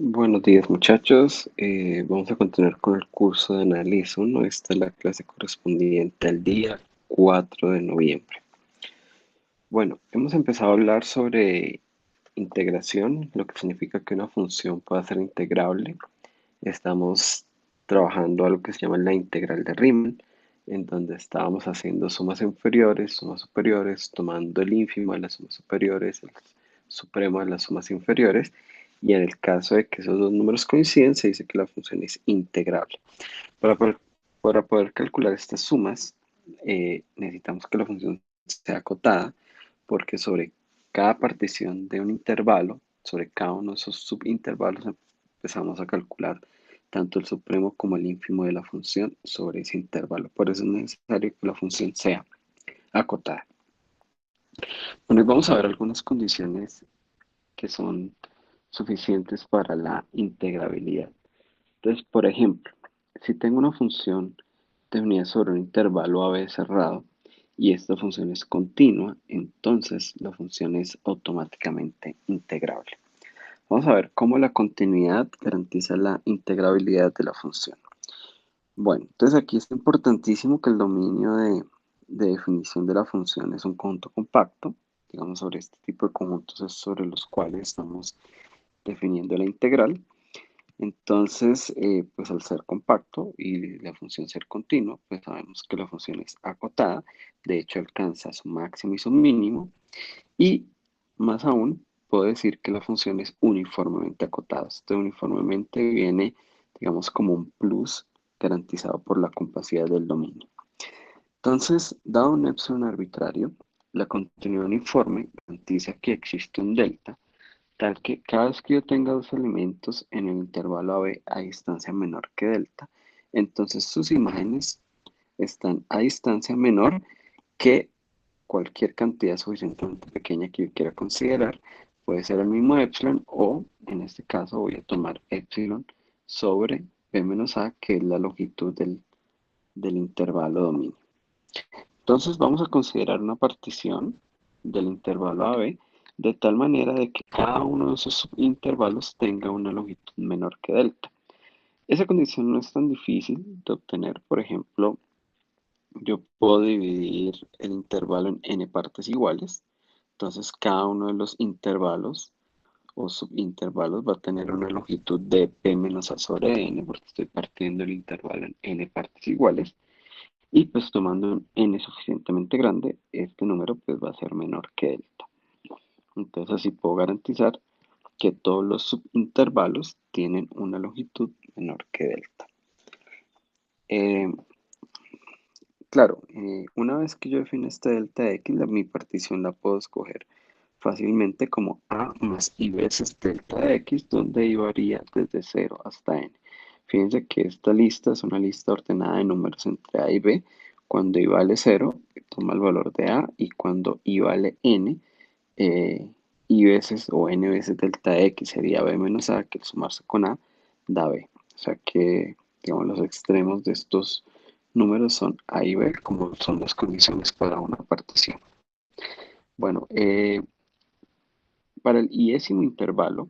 Buenos días muchachos. Vamos a continuar con el curso de análisis 1. Esta es la clase correspondiente al día 4 de noviembre. Bueno, hemos empezado a hablar sobre integración, lo que significa que una función pueda ser integrable. Estamos trabajando a lo que se llama la integral de Riemann, en donde estábamos haciendo sumas inferiores, sumas superiores, tomando el ínfimo de las sumas superiores, el supremo de las sumas inferiores, y en el caso de que esos dos números coinciden, se dice que la función es integrable. Para poder, para poder calcular estas sumas, necesitamos que la función sea acotada, porque sobre cada partición de un intervalo, sobre cada uno de esos subintervalos, empezamos a calcular tanto el supremo como el ínfimo de la función sobre ese intervalo. Por eso es necesario que la función sea acotada. Bueno, y vamos a ver algunas condiciones que son suficientes para la integrabilidad. Entonces, por ejemplo, si tengo una función definida sobre un intervalo a b cerrado y esta función es continua, entonces la función es automáticamente integrable. Vamos a ver cómo la continuidad garantiza la integrabilidad de la función. Bueno, entonces aquí es importantísimo que el dominio de definición de la función es un conjunto compacto. Digamos, sobre este tipo de conjuntos es sobre los cuales estamos definiendo la integral. Entonces, pues al ser compacto y la función ser continua, pues sabemos que la función es acotada, de hecho alcanza su máximo y su mínimo, y más aún, puedo decir que la función es uniformemente acotada. Esto uniformemente viene, digamos, como un plus garantizado por la compacidad del dominio. Entonces, dado un epsilon arbitrario, la continuidad uniforme garantiza que existe un delta tal que cada vez que yo tenga dos elementos en el intervalo AB a distancia menor que delta, entonces sus imágenes están a distancia menor que cualquier cantidad suficientemente pequeña que yo quiera considerar. Puede ser el mismo epsilon o, en este caso, voy a tomar epsilon sobre b menos a, que es la longitud del intervalo dominio. Entonces vamos a considerar una partición del intervalo AB de tal manera de que cada uno de esos intervalos tenga una longitud menor que delta. Esa condición no es tan difícil de obtener. Por ejemplo, yo puedo dividir el intervalo en n partes iguales. Entonces cada uno de los intervalos o subintervalos va a tener una longitud de p menos a sobre n, porque estoy partiendo el intervalo en n partes iguales. Y pues tomando un n suficientemente grande, este número pues va a ser menor que delta. Entonces así puedo garantizar que todos los subintervalos tienen una longitud menor que delta. Eh, claro, una vez que yo defino este delta x, mi partición la puedo escoger fácilmente como a más i veces delta de x, donde i varía desde 0 hasta n. Fíjense que esta lista es una lista ordenada de números entre a y b. Cuando i vale 0, toma el valor de a, y cuando i vale n, i veces o n veces delta de x sería b menos a, que al sumarse con a da b. O sea que, digamos, los extremos de estos números son a y b, como son las condiciones para una partición. Bueno, para el iésimo intervalo,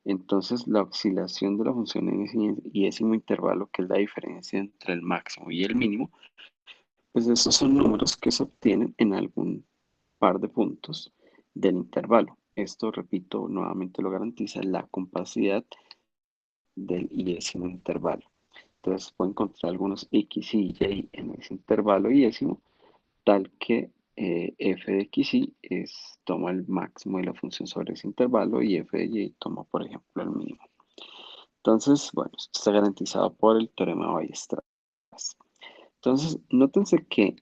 entonces la oscilación de la función en ese iésimo intervalo, que es la diferencia entre el máximo y el mínimo, pues esos son números que se obtienen en algún par de puntos del intervalo. Esto, repito, nuevamente lo garantiza la compacidad del iésimo intervalo. Entonces puedo encontrar algunos x y y en ese intervalo iésimo, tal que f de x y toma el máximo de la función sobre ese intervalo y f de y toma, por ejemplo, el mínimo. Entonces, bueno, esto está garantizado por el teorema de Weierstrass. Entonces, nótense que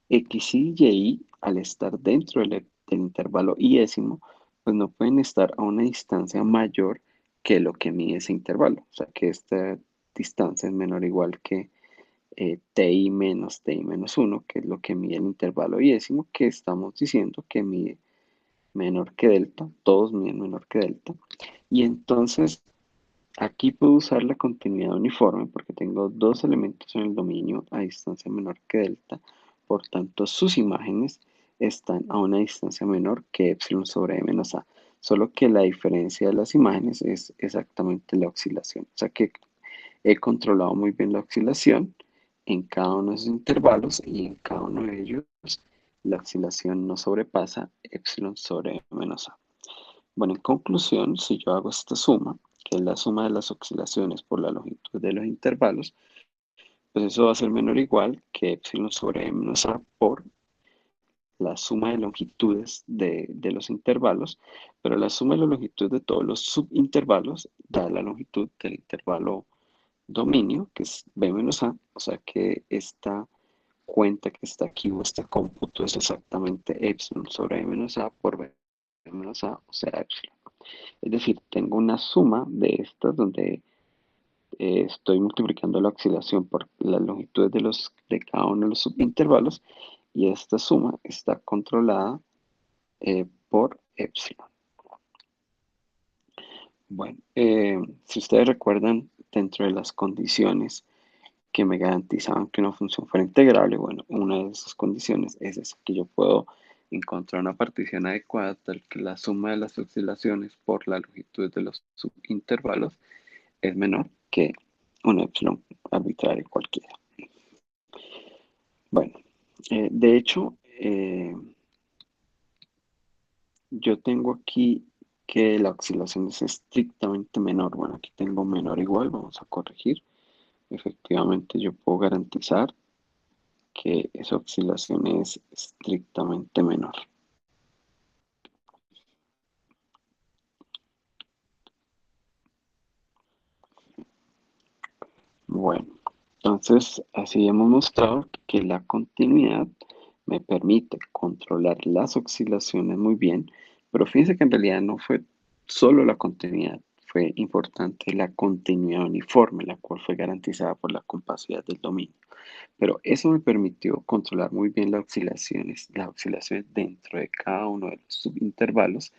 x y y, al estar dentro del intervalo iésimo, pues no pueden estar a una distancia mayor que lo que mide ese intervalo. O sea, que esta distancia es menor o igual que ti menos 1, que es lo que mide el intervalo iésimo, que estamos diciendo que mide menor que delta. Todos miden menor que delta. Y entonces aquí puedo usar la continuidad uniforme porque tengo dos elementos en el dominio a distancia menor que delta. Por tanto, sus imágenes están a una distancia menor que epsilon sobre e menos a. solo que la diferencia de las imágenes es exactamente la oscilación. O sea que he controlado muy bien la oscilación en cada uno de esos intervalos y en cada uno de ellos la oscilación no sobrepasa epsilon sobre menos a. Bueno, en conclusión, si yo hago esta suma, que es la suma de las oscilaciones por la longitud de los intervalos, pues eso va a ser menor o igual que epsilon sobre menos a por la suma de longitudes de los intervalos, pero la suma de la longitud de todos los subintervalos da la longitud del intervalo dominio, que es b menos a, o sea que esta cuenta que está aquí o este cómputo es exactamente epsilon sobre b menos a por b menos a, o sea, epsilon. Es decir, tengo una suma de estas donde estoy multiplicando la oscilación por las longitudes de cada uno de los subintervalos y esta suma está controlada por epsilon. Bueno, si ustedes recuerdan, dentro de las condiciones que me garantizaban que una función fuera integrable, bueno, una de esas condiciones es esa, que yo puedo encontrar una partición adecuada tal que la suma de las oscilaciones por la longitud de los subintervalos es menor que un epsilon arbitrario cualquiera. Bueno, de hecho, yo tengo aquí que la oscilación es estrictamente menor. Bueno, aquí tengo menor igual, vamos a corregir. Efectivamente, yo puedo garantizar que esa oscilación es estrictamente menor. Bueno, entonces así hemos mostrado que la continuidad me permite controlar las oscilaciones muy bien, pero fíjense que en realidad no fue solo la continuidad, fue importante la continuidad uniforme, la cual fue garantizada por la compacidad del dominio. Pero eso me permitió controlar muy bien las oscilaciones dentro de cada uno de los subintervalos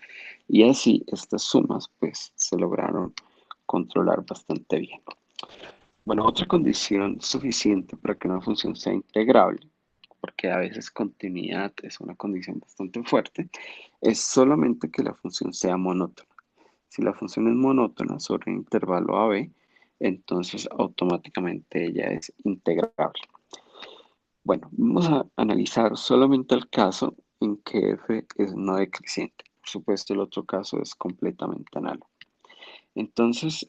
y así estas sumas pues se lograron controlar bastante bien. Bueno, otra condición suficiente para que una función sea integrable, porque a veces continuidad es una condición bastante fuerte, es solamente que la función sea monótona. Si la función es monótona sobre un intervalo AB, entonces automáticamente ella es integrable. Bueno, vamos a analizar solamente el caso en que f es no decreciente. Por supuesto, el otro caso es completamente análogo. Entonces,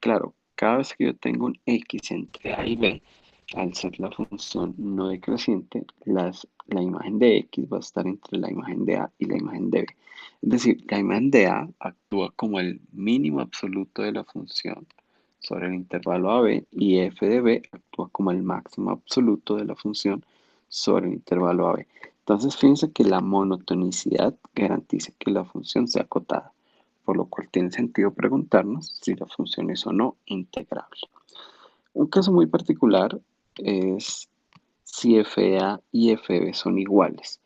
claro, cada vez que yo tengo un x entre a y b, al ser la función no decreciente, la imagen de x va a estar entre la imagen de a y la imagen de b. Es decir, la imagen de a actúa como el mínimo absoluto de la función sobre el intervalo AB y f de b actúa como el máximo absoluto de la función sobre el intervalo AB. Entonces, fíjense que la monotonicidad garantiza que la función sea acotada, por lo cual tiene sentido preguntarnos si la función es o no integrable. Un caso muy particular es si FA y FB son iguales,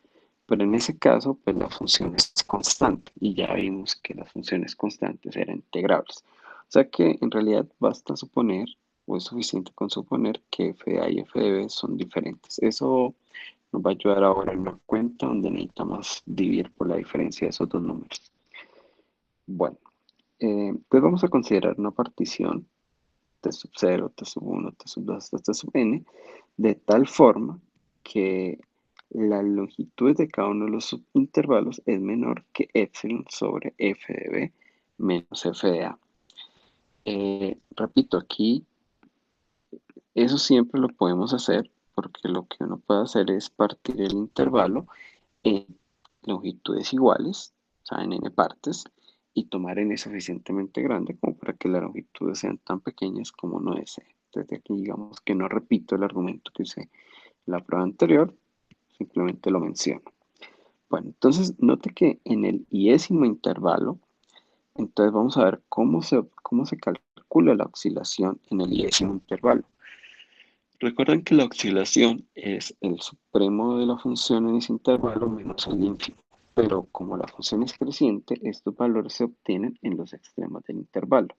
pero en ese caso, pues la función es constante y ya vimos que las funciones constantes eran integrables. O sea que en realidad basta suponer, o es suficiente con suponer que FA y FB son diferentes. Eso nos va a ayudar ahora en una cuenta donde necesitamos dividir por la diferencia de esos dos números. Bueno, pues vamos a considerar una partición t sub 0, t sub 1, t sub 2 hasta t sub n, de tal forma que la longitud de cada uno de los subintervalos es menor que epsilon sobre f de b menos f de a. Repito, aquí eso siempre lo podemos hacer porque lo que uno puede hacer es partir el intervalo en longitudes iguales, o sea, en n partes, y tomar n suficientemente grande como para que las longitudes sean tan pequeñas como uno desee. Desde aquí digamos que no repito el argumento que usé en la prueba anterior, simplemente lo menciono. Bueno, entonces note que en el iésimo intervalo, entonces vamos a ver cómo se calcula la oscilación en el iésimo intervalo. Recuerden que la oscilación es el supremo de la función en ese intervalo menos el ínfimo, pero como la función es creciente, estos valores se obtienen en los extremos del intervalo.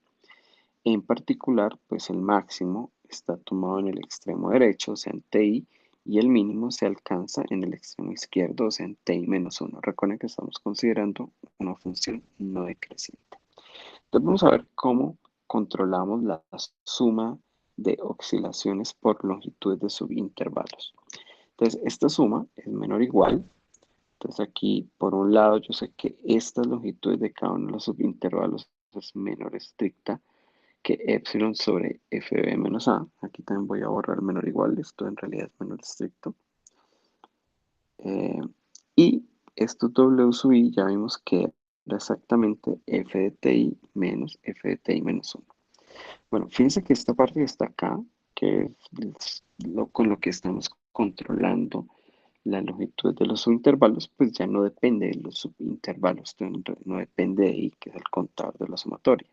En particular, pues el máximo está tomado en el extremo derecho, o sea, en TI, y el mínimo se alcanza en el extremo izquierdo, o sea, en ti menos 1. Recuerden que estamos considerando una función no decreciente. Entonces vamos a ver cómo controlamos la suma de oscilaciones por longitudes de subintervalos. Entonces, esta suma es menor o igual. Entonces aquí, por un lado, yo sé que estas longitudes de cada uno de los subintervalos es menor estricta que epsilon sobre fb menos a. Aquí también voy a borrar menor o igual. Esto en realidad es menor estricto. Y esto W sub I ya vimos que era exactamente f de ti menos f de ti menos 1. Bueno, fíjense que esta parte que está acá, que es con lo que estamos controlando la longitud de los subintervalos, pues ya no depende de los subintervalos, no depende de I, que es el contador de la sumatoria.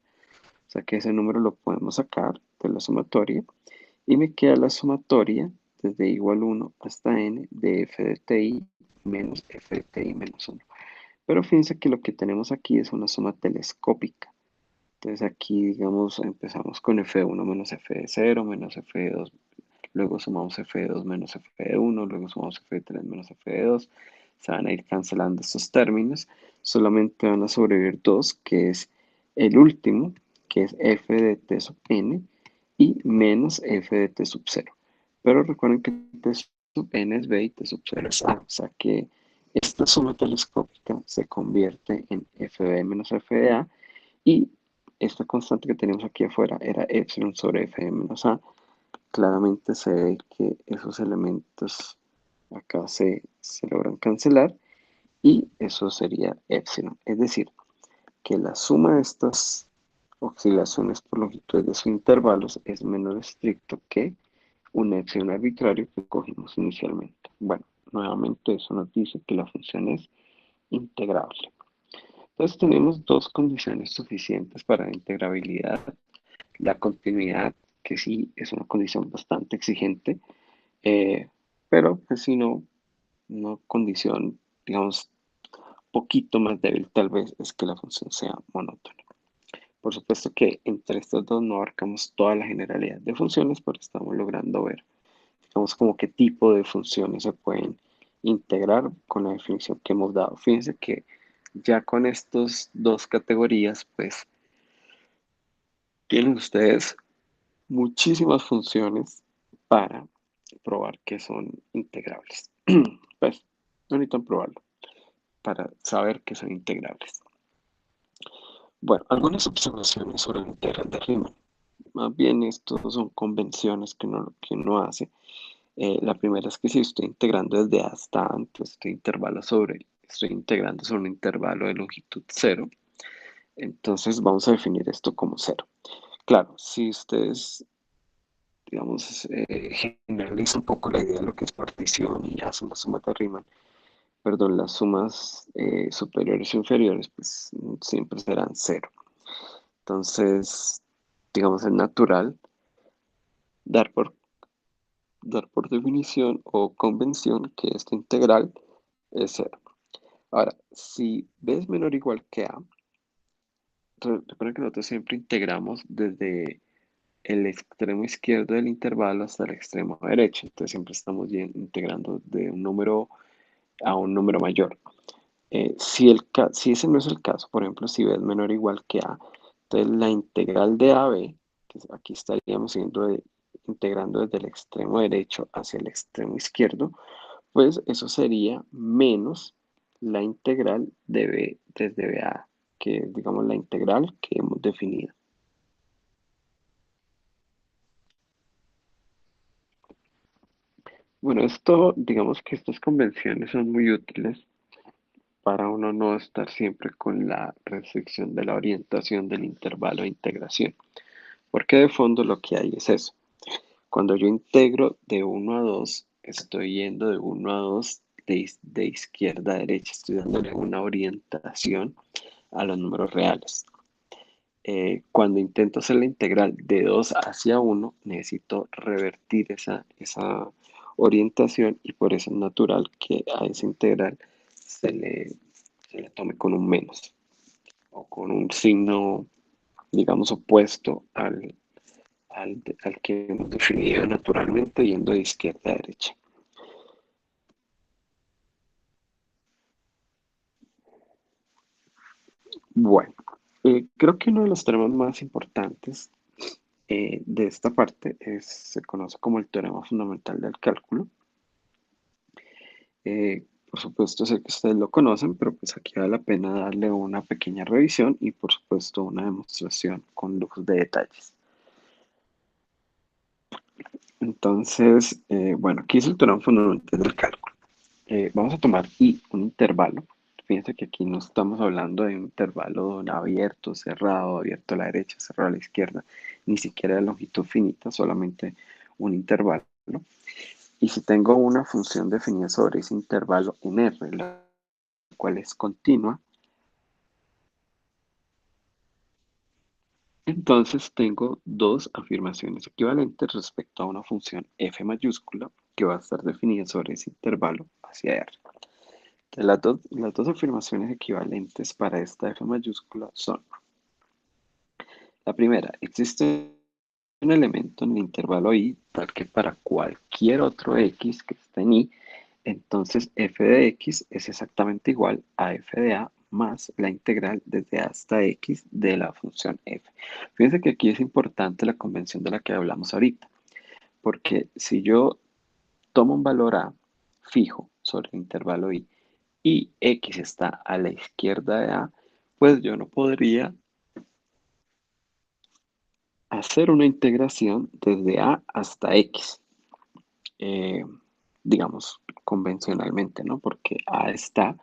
O sea que ese número lo podemos sacar de la sumatoria y me queda la sumatoria desde igual 1 hasta n de f de ti menos f de ti menos 1. Pero fíjense que lo que tenemos aquí es una suma telescópica. Entonces aquí, digamos, empezamos con f1 menos f de 0 menos f de 2, luego sumamos f de 2 menos f de 1, luego sumamos f de 3 menos f de 2. Se van a ir cancelando estos términos. Solamente van a sobrevivir dos, que es el último, que es f de t sub n, y menos f de t sub 0. Pero recuerden que t sub n es b y t sub 0 es a. O sea que esta suma telescópica se convierte en fb menos f de a, y esta constante que tenemos aquí afuera era epsilon sobre f menos a. Claramente se ve que esos elementos acá se logran cancelar y eso sería epsilon. Es decir, que la suma de estas oscilaciones por longitudes de sus intervalos es menor estricto que un epsilon arbitrario que cogimos inicialmente. Bueno, nuevamente eso nos dice que la función es integrable. Entonces tenemos dos condiciones suficientes para la integrabilidad. La continuidad, que sí es una condición bastante exigente, eh, pero pues si no, una condición, digamos, poquito más débil tal vez es que la función sea monótona. Por supuesto que entre estos dos no abarcamos toda la generalidad de funciones, pero estamos logrando ver, digamos, como qué tipo de funciones se pueden integrar con la definición que hemos dado. Fíjense que ya con estas dos categorías, pues tienen ustedes muchísimas funciones para probar que son integrables. Pues no necesitan probarlo para saber que son integrables. Bueno, algunas observaciones sobre el integral de Riemann. Más bien, estos son convenciones que uno hace. La primera es que si estoy integrando desde A hasta A, entonces estoy integrando sobre un intervalo de longitud 0. Entonces vamos a definir esto como 0. Claro, si ustedes, digamos, generalizan un poco la idea de lo que es partición y hacen la suma de Riemann, perdón, las sumas superiores e inferiores, pues siempre serán 0. Entonces, digamos, es natural dar por, dar por definición o convención que esta integral es 0. Ahora, si b es menor o igual que a, recuerden que nosotros siempre integramos desde el extremo izquierdo del intervalo hasta el extremo derecho. Entonces siempre estamos integrando de un número a un número mayor. Si ese no es el caso, por ejemplo, si b es menor o igual que a, entonces la integral de a b, que aquí estaríamos integrando desde el extremo derecho hacia el extremo izquierdo, pues eso sería menos la integral de b desde b a a, que es, digamos, la integral que hemos definido. Bueno, digamos que estas convenciones son muy útiles para uno no estar siempre con la restricción de la orientación del intervalo de integración, porque de fondo lo que hay es eso. Cuando yo integro de 1 a 2, estoy yendo de 1 a 2 de izquierda a derecha, estoy dándole una orientación a los números reales. Cuando intento hacer la integral de 2 hacia 1, necesito revertir esa orientación, y por eso es natural que a esa integral se le tome con un menos o con un signo, digamos, opuesto al que hemos definido naturalmente yendo de izquierda a derecha. Bueno, creo que uno de los temas más importantes de esta parte se conoce como el teorema fundamental del cálculo. Por supuesto, sé que ustedes lo conocen, pero pues aquí vale la pena darle una pequeña revisión y por supuesto una demostración con lujos de detalles. Entonces, bueno, aquí es el teorema fundamental del cálculo. Vamos a tomar I, un intervalo. Fíjense que aquí no estamos hablando de un intervalo abierto, abierto a la derecha, cerrado a la izquierda, ni siquiera de longitud finita, solamente un intervalo, ¿no? Y si tengo una función definida sobre ese intervalo en R, la cual es continua, entonces tengo dos afirmaciones equivalentes respecto a una función f mayúscula que va a estar definida sobre ese intervalo hacia R. Las dos afirmaciones equivalentes para esta f mayúscula son: la primera, existe un elemento en el intervalo i tal que para cualquier otro x que esté en i, entonces f de x es exactamente igual a f de a más la integral desde a hasta x de la función f. Fíjense que aquí es importante la convención de la que hablamos ahorita, porque si yo tomo un valor a fijo sobre el intervalo i y x está a la izquierda de a, pues yo no podría hacer una integración desde a hasta x, eh, digamos, convencionalmente, ¿no? Porque a está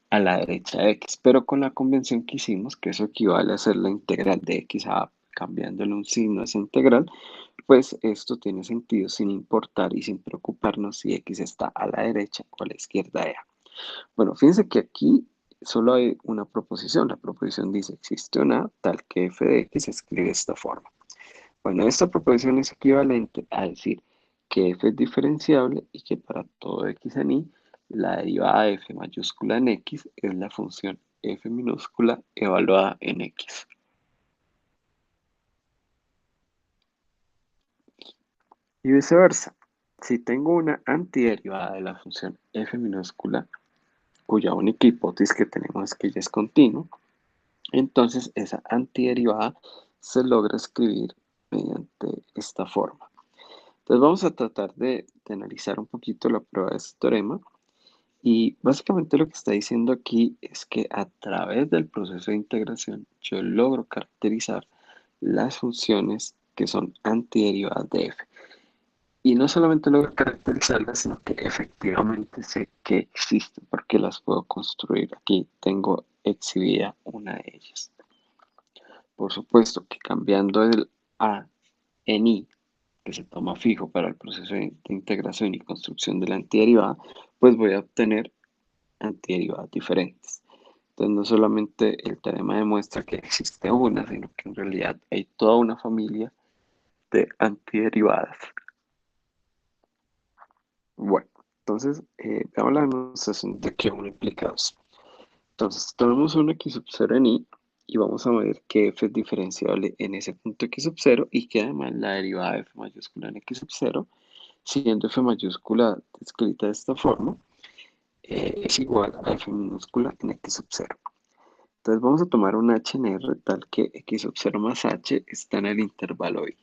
a la derecha de x, pero con la convención que hicimos, que eso equivale a hacer la integral de x a a, cambiándole un signo a esa integral, pues esto tiene sentido sin importar y sin preocuparnos si x está a la derecha o a la izquierda de a. Bueno, fíjense que aquí solo hay una proposición. La proposición dice: existe una tal que f de x se escribe de esta forma. Bueno, esta proposición es equivalente a decir que f es diferenciable y que para todo x en y, la derivada de f mayúscula en x es la función f minúscula evaluada en x. Y viceversa. Si tengo una antiderivada de la función f minúscula, cuya única hipótesis que tenemos es que ella es continua, entonces esa antiderivada se logra escribir mediante esta forma. Entonces vamos a tratar de analizar un poquito la prueba de este teorema y básicamente lo que está diciendo aquí es que a través del proceso de integración yo logro caracterizar las funciones que son antiderivadas de f. Y no solamente logro caracterizarlas, sino que efectivamente sé que existen porque las puedo construir. Aquí tengo exhibida una de ellas. Por supuesto que cambiando el a en i, que se toma fijo para el proceso de integración y construcción de la antiderivada, pues voy a obtener antiderivadas diferentes. Entonces no solamente el teorema demuestra que existe una, sino que en realidad hay toda una familia de antiderivadas. Bueno, entonces veamos la demostración de que uno implica dos. Entonces tomemos un x sub 0 en i y vamos a ver que f es diferenciable en ese punto x sub 0 y que además la derivada de f mayúscula en x sub 0, siendo f mayúscula escrita de esta forma, es igual a f minúscula en x sub 0. Entonces vamos a tomar un h en R tal que x sub 0 más h está en el intervalo i.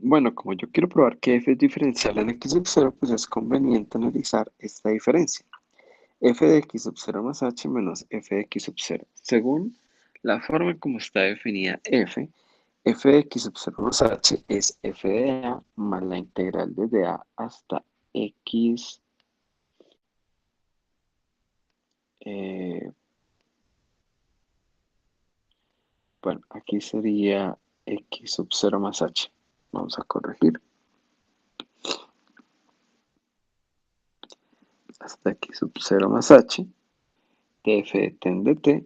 Bueno, como yo quiero probar que f es diferencial en x sub 0, pues es conveniente analizar esta diferencia. F de x sub 0 más h menos f de x sub 0. Según la forma como está definida f de x sub 0 más h es f de a más la integral desde a hasta x, eh, bueno, aquí sería x sub 0 más h. Vamos a corregir. Hasta x sub 0 más h, f de t en dt,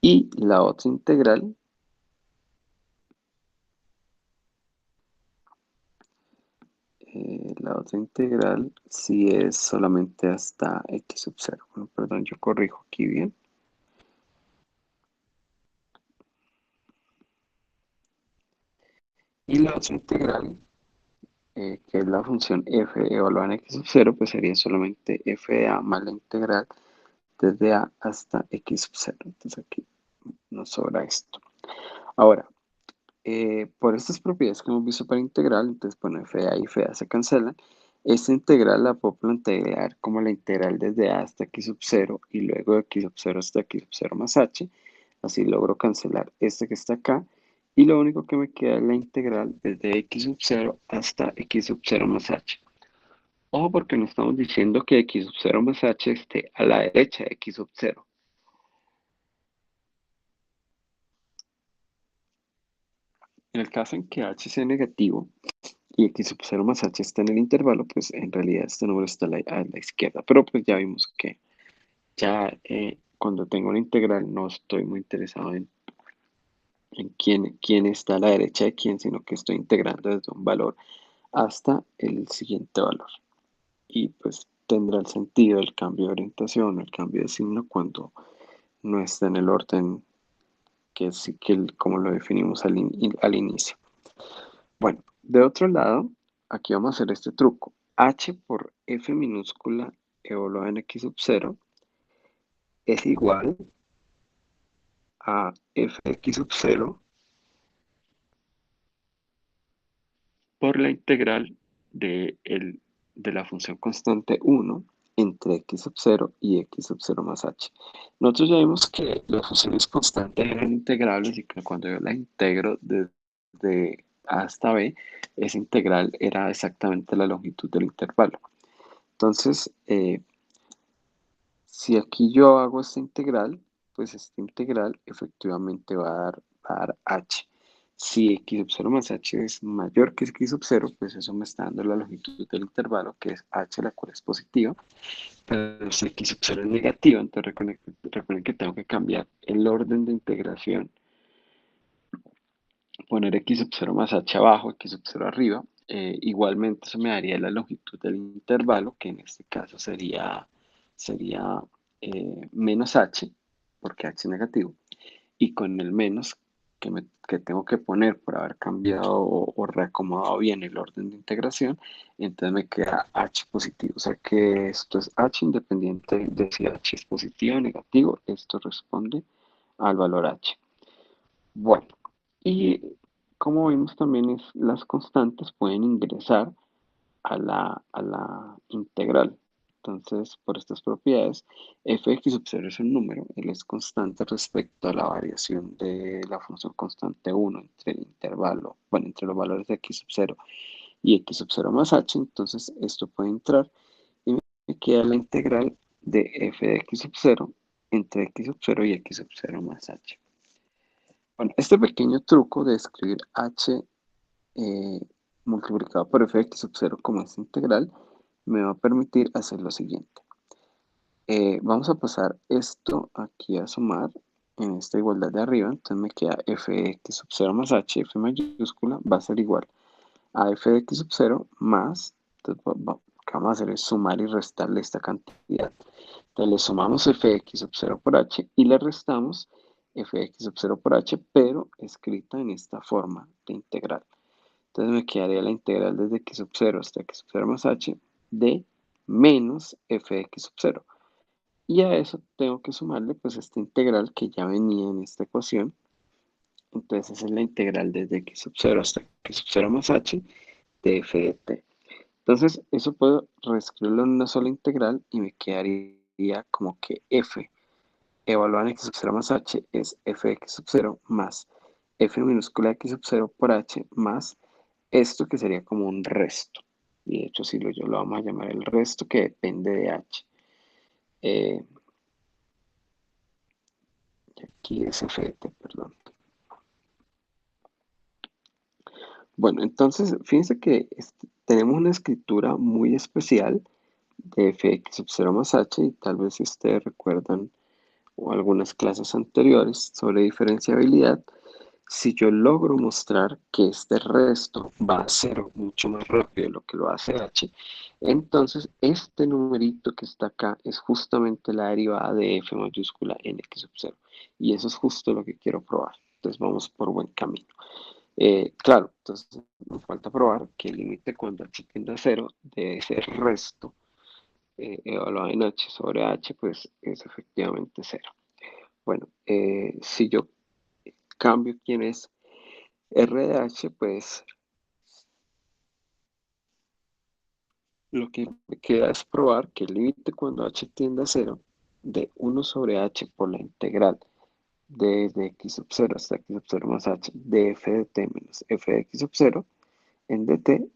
y la otra integral, si es solamente hasta x sub 0. Bueno, perdón, yo corrijo aquí bien. Y la otra integral que es la función f evaluada en x sub 0, pues sería solamente f de a más la integral desde a hasta x sub 0. Entonces aquí nos sobra esto. Ahora, por estas propiedades que hemos visto para integral, entonces, bueno, f de a y f de a se cancelan. Esta integral la puedo plantear como la integral desde a hasta x sub 0 y luego de x sub 0 hasta x sub 0 más h. Así logro cancelar este que está acá. Y lo único que me queda es la integral desde x sub 0 hasta x sub 0 más h. Ojo porque no estamos diciendo que x sub 0 más h esté a la derecha de x sub 0. En el caso en que h sea negativo y x sub 0 más h está en el intervalo, pues en realidad este número está a la izquierda. Pero pues ya vimos que ya cuando tengo una integral no estoy muy interesado en quién está a la derecha de quién, sino que estoy integrando desde un valor hasta el siguiente valor. Y pues tendrá el sentido el cambio de orientación, el cambio de signo cuando no está en el orden que sí como lo definimos al inicio. Bueno, de otro lado, aquí vamos a hacer este truco. H por F minúscula evaluada en X sub 0 es igual a F de X sub 0 por la integral de la función constante 1 entre x sub 0 y x sub 0 más h. Nosotros ya vimos que las funciones constantes eran integrables y que cuando yo la integro desde a hasta b, esa integral era exactamente la longitud del intervalo. Entonces, si aquí yo hago esta integral, pues esta integral efectivamente va a dar h. Si x sub 0 más h es mayor que x sub 0, pues eso me está dando la longitud del intervalo, que es h, la cual es positiva. Pero si x sub 0 es negativa, entonces recuerden que tengo que cambiar el orden de integración. Poner x sub 0 más h abajo, x sub 0 arriba. Igualmente eso me daría la longitud del intervalo, que en este caso sería menos h, porque h es negativo. Y con el menos que tengo que poner por haber cambiado o reacomodado bien el orden de integración, entonces me queda h positivo. O sea que esto es h independiente de si h es positivo o negativo. Esto responde al valor h. Bueno, y como vimos también las constantes pueden ingresar a la integral. Entonces, por estas propiedades, f de x sub 0 es un número, él es constante respecto a la variación de la función constante 1 entre el intervalo, bueno, entre los valores de x sub 0 y x sub 0 más h, entonces esto puede entrar y me queda la integral de f de x sub 0 entre x sub 0 y x sub 0 más h. Bueno, este pequeño truco de escribir h eh, multiplicado por f de x sub 0 como es integral me va a permitir hacer lo siguiente. Vamos a pasar esto aquí a sumar en esta igualdad de arriba, entonces me queda f de x sub 0 más h, f mayúscula, va a ser igual a f de x sub 0 más, entonces lo que vamos a hacer es sumar y restarle esta cantidad. Entonces le sumamos f de x sub 0 por h y le restamos f de x sub 0 por h, pero escrita en esta forma de integral. Entonces me quedaría la integral desde x sub 0 hasta x sub 0 más h de menos f de x sub 0. Y a eso tengo que sumarle pues esta integral que ya venía en esta ecuación. Entonces esa es la integral desde x sub 0 hasta x sub 0 más h de f de t. Entonces eso puedo reescribirlo en una sola integral y me quedaría como que f evaluado en x sub 0 más h es f de x sub 0 más f minúscula de x sub 0 por h más esto que sería como un resto. Y de hecho, si yo lo vamos a llamar el resto que depende de h. Y aquí es f de t, perdón. Bueno, entonces, fíjense que tenemos una escritura muy especial de f de x sub 0 más h, y tal vez si ustedes recuerdan o algunas clases anteriores sobre diferenciabilidad, si yo logro mostrar que este resto va a ser mucho más rápido de lo que lo hace h, entonces este numerito que está acá es justamente la derivada de f mayúscula en x sub 0. Y eso es justo lo que quiero probar. Entonces vamos por buen camino. Claro, entonces nos falta probar que el límite cuando h tiende a cero debe ser resto evaluado en h sobre h, pues es efectivamente cero. Bueno, si yo cambio quién es r de h, pues lo que me queda es probar que el límite cuando h tiende a cero de 1 sobre h por la integral desde x sub 0 hasta x sub 0 más h de f de t menos f de x sub 0 en dt,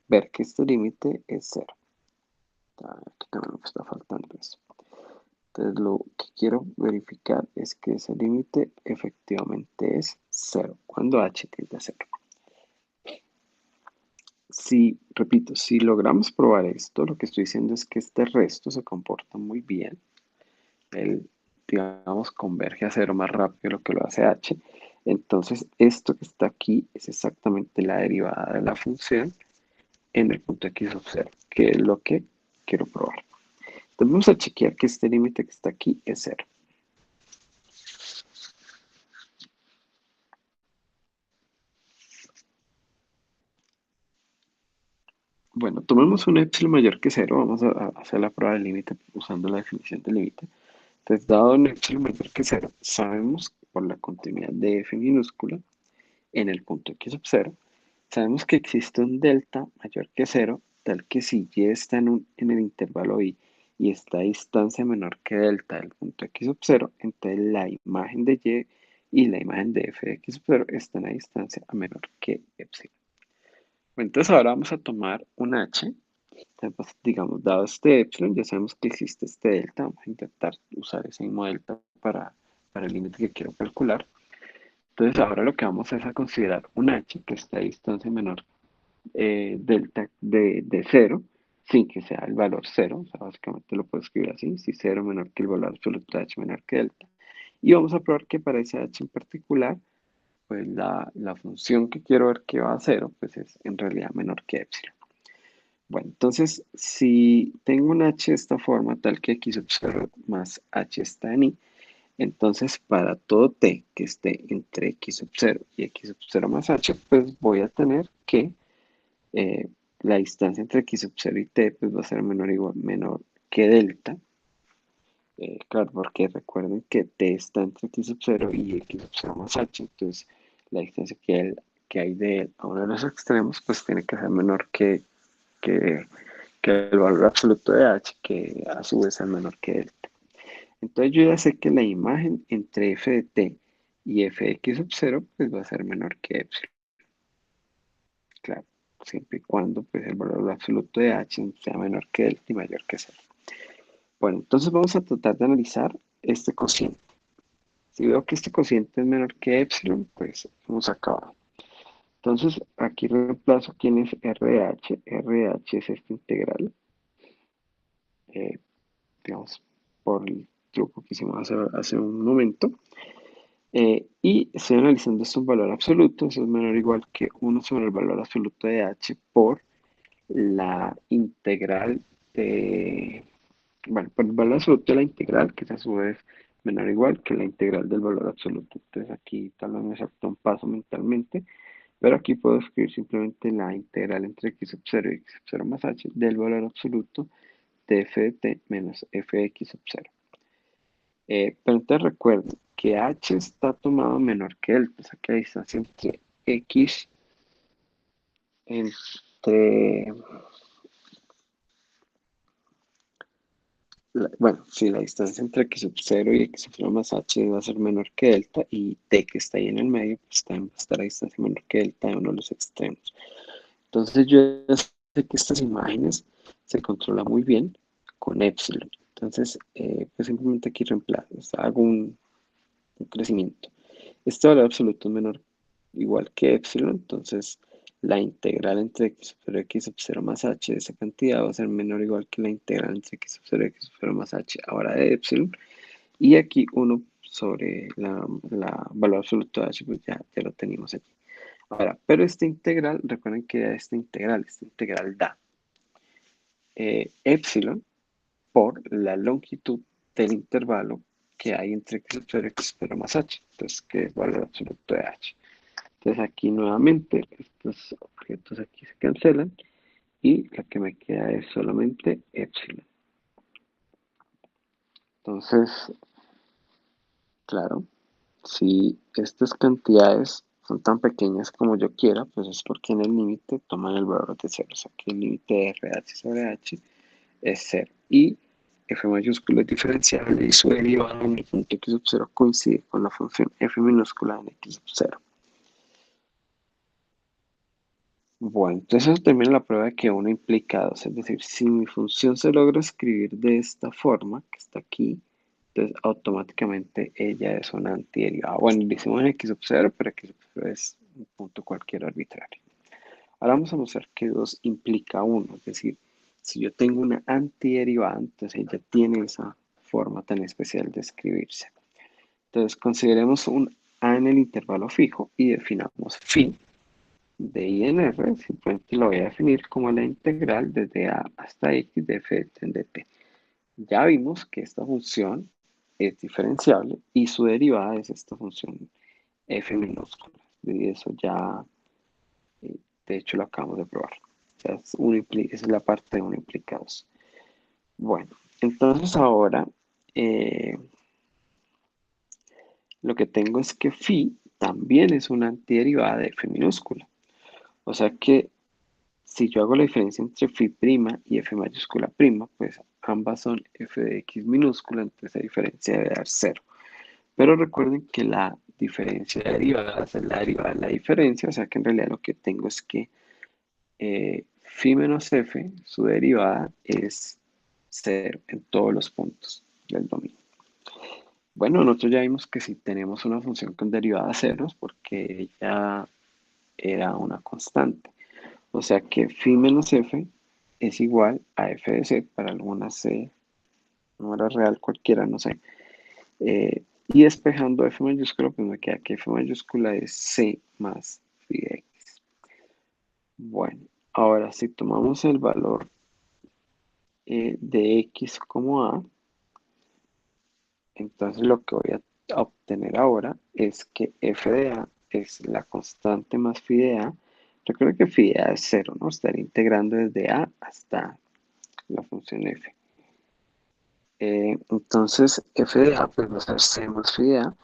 ver que este límite es cero. Aquí también me está faltando eso. Entonces lo que quiero verificar es que ese límite efectivamente es cero cuando h tiende a cero. Si, repito, si logramos probar esto, lo que estoy diciendo es que este resto se comporta muy bien. Él, digamos, converge a cero más rápido de lo que lo hace h. Entonces, esto que está aquí es exactamente la derivada de la función en el punto x sub 0, que es lo que quiero probar. Entonces, vamos a chequear que este límite que está aquí es cero. Bueno, tomemos un epsilon mayor que cero. Vamos a hacer la prueba del límite usando la definición del límite. Entonces, dado un epsilon mayor que cero, sabemos por la continuidad de f minúscula en el punto x sub 0, sabemos que existe un delta mayor que cero, tal que si y está en el intervalo y esta distancia menor que delta del punto x sub 0, entonces la imagen de y la imagen de f de x sub 0 están a distancia a menor que epsilon. Entonces ahora vamos a tomar un h. Entonces, pues, digamos, dado este epsilon, ya sabemos que existe este delta. Vamos a intentar usar ese mismo delta para el límite que quiero calcular. Entonces ahora lo que vamos es a considerar un h que está a distancia menor delta de 0, sin que sea el valor 0. O sea, básicamente lo puedo escribir así, si 0 menor que el valor absoluto de h menor que delta. Y vamos a probar que para ese h en particular, pues la función que quiero ver que va a 0, pues es en realidad menor que epsilon. Bueno, entonces, si tengo un h de esta forma, tal que x sub 0 más h está en y, entonces para todo t que esté entre x sub 0 y x sub 0 más h, pues voy a tener que eh, la distancia entre x sub 0 y t pues va a ser menor que delta. Claro, porque recuerden que t está entre x sub 0 y x sub 0 más h, entonces la distancia que hay de él a uno de los extremos pues tiene que ser menor que, que el valor absoluto de h, que a su vez es menor que delta. Entonces yo ya sé que la imagen entre f de t y f de x sub 0 pues va a ser menor que epsilon. Claro, siempre y cuando pues, el valor absoluto de h sea menor que delta y mayor que cero. Bueno, entonces vamos a tratar de analizar este cociente. Si veo que este cociente es menor que epsilon, pues hemos acabado. Entonces aquí reemplazo quién es RH. RH es esta integral, eh, digamos, por el truco que hicimos hace un momento. Y estoy analizando esto en valor absoluto, eso es menor o igual que 1 sobre el valor absoluto de h por la integral de, bueno, por el valor absoluto de la integral, que es a su vez menor o igual que la integral del valor absoluto. Entonces aquí tal vez me salta un paso mentalmente, pero aquí puedo escribir simplemente la integral entre x sub 0 y x sub 0 más h del valor absoluto de f de t menos f de x sub 0. Pero entonces recuerden que h está tomado menor que delta, o sea que la distancia entre x, entre, bueno, si la distancia entre x sub 0 y x sub 0 más h va a ser menor que delta y t que está ahí en el medio, pues también va a estar a distancia menor que delta de uno de los extremos. Entonces yo ya sé que estas imágenes se controlan muy bien con epsilon. Entonces, pues simplemente aquí reemplazo, o sea, hago un crecimiento. Este valor absoluto es menor igual que epsilon, entonces la integral entre x sub 0 y x sub 0 más h de esa cantidad va a ser menor o igual que la integral entre x sub 0 y x sub 0 más h ahora de epsilon. Y aquí 1 sobre la valor absoluto de h, pues ya lo tenemos aquí. Ahora, pero esta integral, recuerden que esta integral da epsilon por la longitud del intervalo que hay entre x sub 0 y x sub 0 más h, entonces que es valor absoluto de h. Entonces aquí nuevamente estos objetos aquí se cancelan y la que me queda es solamente epsilon. Entonces, claro, si estas cantidades son tan pequeñas como yo quiera, pues es porque en el límite toman el valor de cero. O sea que el límite de RH sobre H es cero. Y f mayúscula es diferenciable y su derivada en el punto x sub 0 coincide con la función f minúscula en x sub 0. Bueno, entonces eso termina la prueba de que uno implica dos. Es decir, si mi función se logra escribir de esta forma, que está aquí, entonces automáticamente ella es una antiderivada. Bueno, le hicimos en x sub 0, pero x sub 0 es un punto cualquiera arbitrario. Ahora vamos a mostrar que 2 implica 1, es decir, si yo tengo una antiderivada, entonces ella tiene esa forma tan especial de escribirse. Entonces consideremos un a en el intervalo fijo y definamos phi de I en R, simplemente lo voy a definir como la integral desde A hasta X de f de t. Ya vimos que esta función es diferenciable y su derivada es esta función f minúscula. Y eso ya, de hecho, lo acabamos de probar. O sea, esa es la parte de 1 implicados. Bueno, entonces ahora eh, lo que tengo es que phi también es una antiderivada de f minúscula. O sea que si yo hago la diferencia entre phi' y f mayúscula prima, pues ambas son f de x minúscula, entonces la diferencia debe dar cero. Pero recuerden que la diferencia de derivadas es la derivada de la diferencia, o sea que en realidad lo que tengo es que phi menos f, su derivada es cero en todos los puntos del dominio. Bueno, nosotros ya vimos que si tenemos una función con derivada de ceros, porque ella era una constante. O sea que phi menos f es igual a f de c para alguna c, número real cualquiera, no sé. Y despejando f mayúscula, pues me queda que f mayúscula es c más phi de x. Bueno, ahora si tomamos el valor de x como a, entonces lo que voy a obtener ahora es que f de a es la constante más phi de a. Recuerda que phi de a es cero, ¿no? Estaré integrando desde a hasta la función f. Entonces f de a pues va a ser c más phi de a,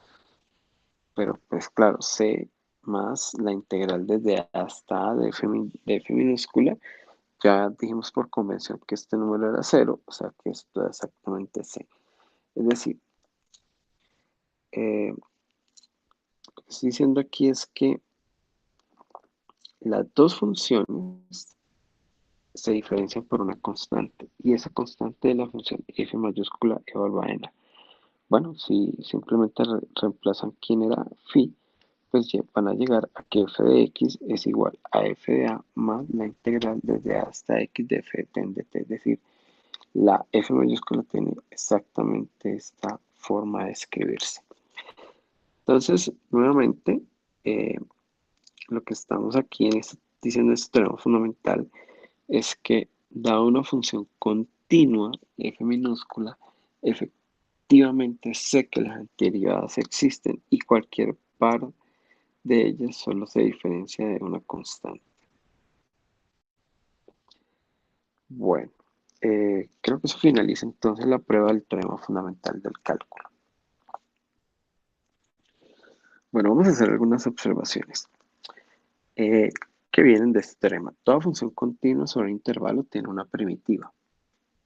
pero pues claro, c más la integral desde a hasta a de f minúscula. Ya dijimos por convención que este número era cero, o sea que esto es exactamente c. Es decir, lo que estoy diciendo aquí es que las dos funciones se diferencian por una constante, y esa constante es la función f mayúscula evaluada en a. Bueno, si simplemente reemplazan quién era phi, pues ya van a llegar a que f de x es igual a f de a más la integral desde a hasta x de f de t. Es decir, la f mayúscula tiene exactamente esta forma de escribirse. Entonces, nuevamente, eh, lo que estamos aquí diciendo este teorema fundamental es que dada una función continua, f minúscula, efectivamente sé que las antiderivadas existen y cualquier par de ellas solo se diferencia de una constante. Bueno, creo que eso finaliza entonces la prueba del teorema fundamental del cálculo. Bueno, vamos a hacer algunas observaciones que vienen de este teorema. Toda función continua sobre un intervalo tiene una primitiva.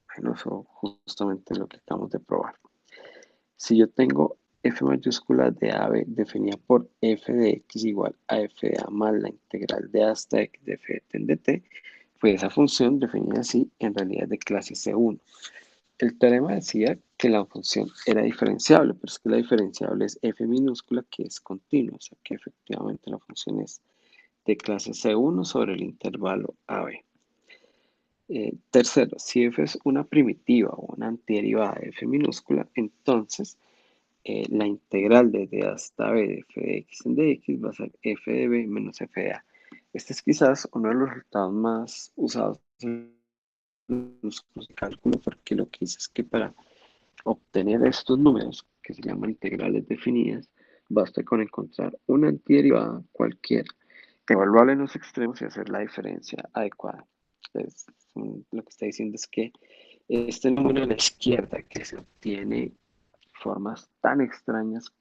Bueno, eso justamente es lo que acabamos de probar. Si yo tengo f mayúscula de AB definida por f de x igual a f de a más la integral de hasta x de f de t, pues esa función definida así en realidad es de clase C1. El teorema decía que la función era diferenciable, pero es que la diferenciable es f minúscula que es continua, o sea que efectivamente la función es de clase C1 sobre el intervalo AB. Tercero, si f es una primitiva o una antiderivada de f minúscula, entonces la integral desde a hasta b de f de x en dx va a ser f de b menos f de a. Este es quizás uno de los resultados más usados en los cálculos, porque lo que dice es que para obtener estos números, que se llaman integrales definidas, basta con encontrar una antiderivada cualquiera, evaluarla en los extremos y hacer la diferencia adecuada. Entonces, lo que está diciendo es que este número a la izquierda que se obtiene formas tan extrañas,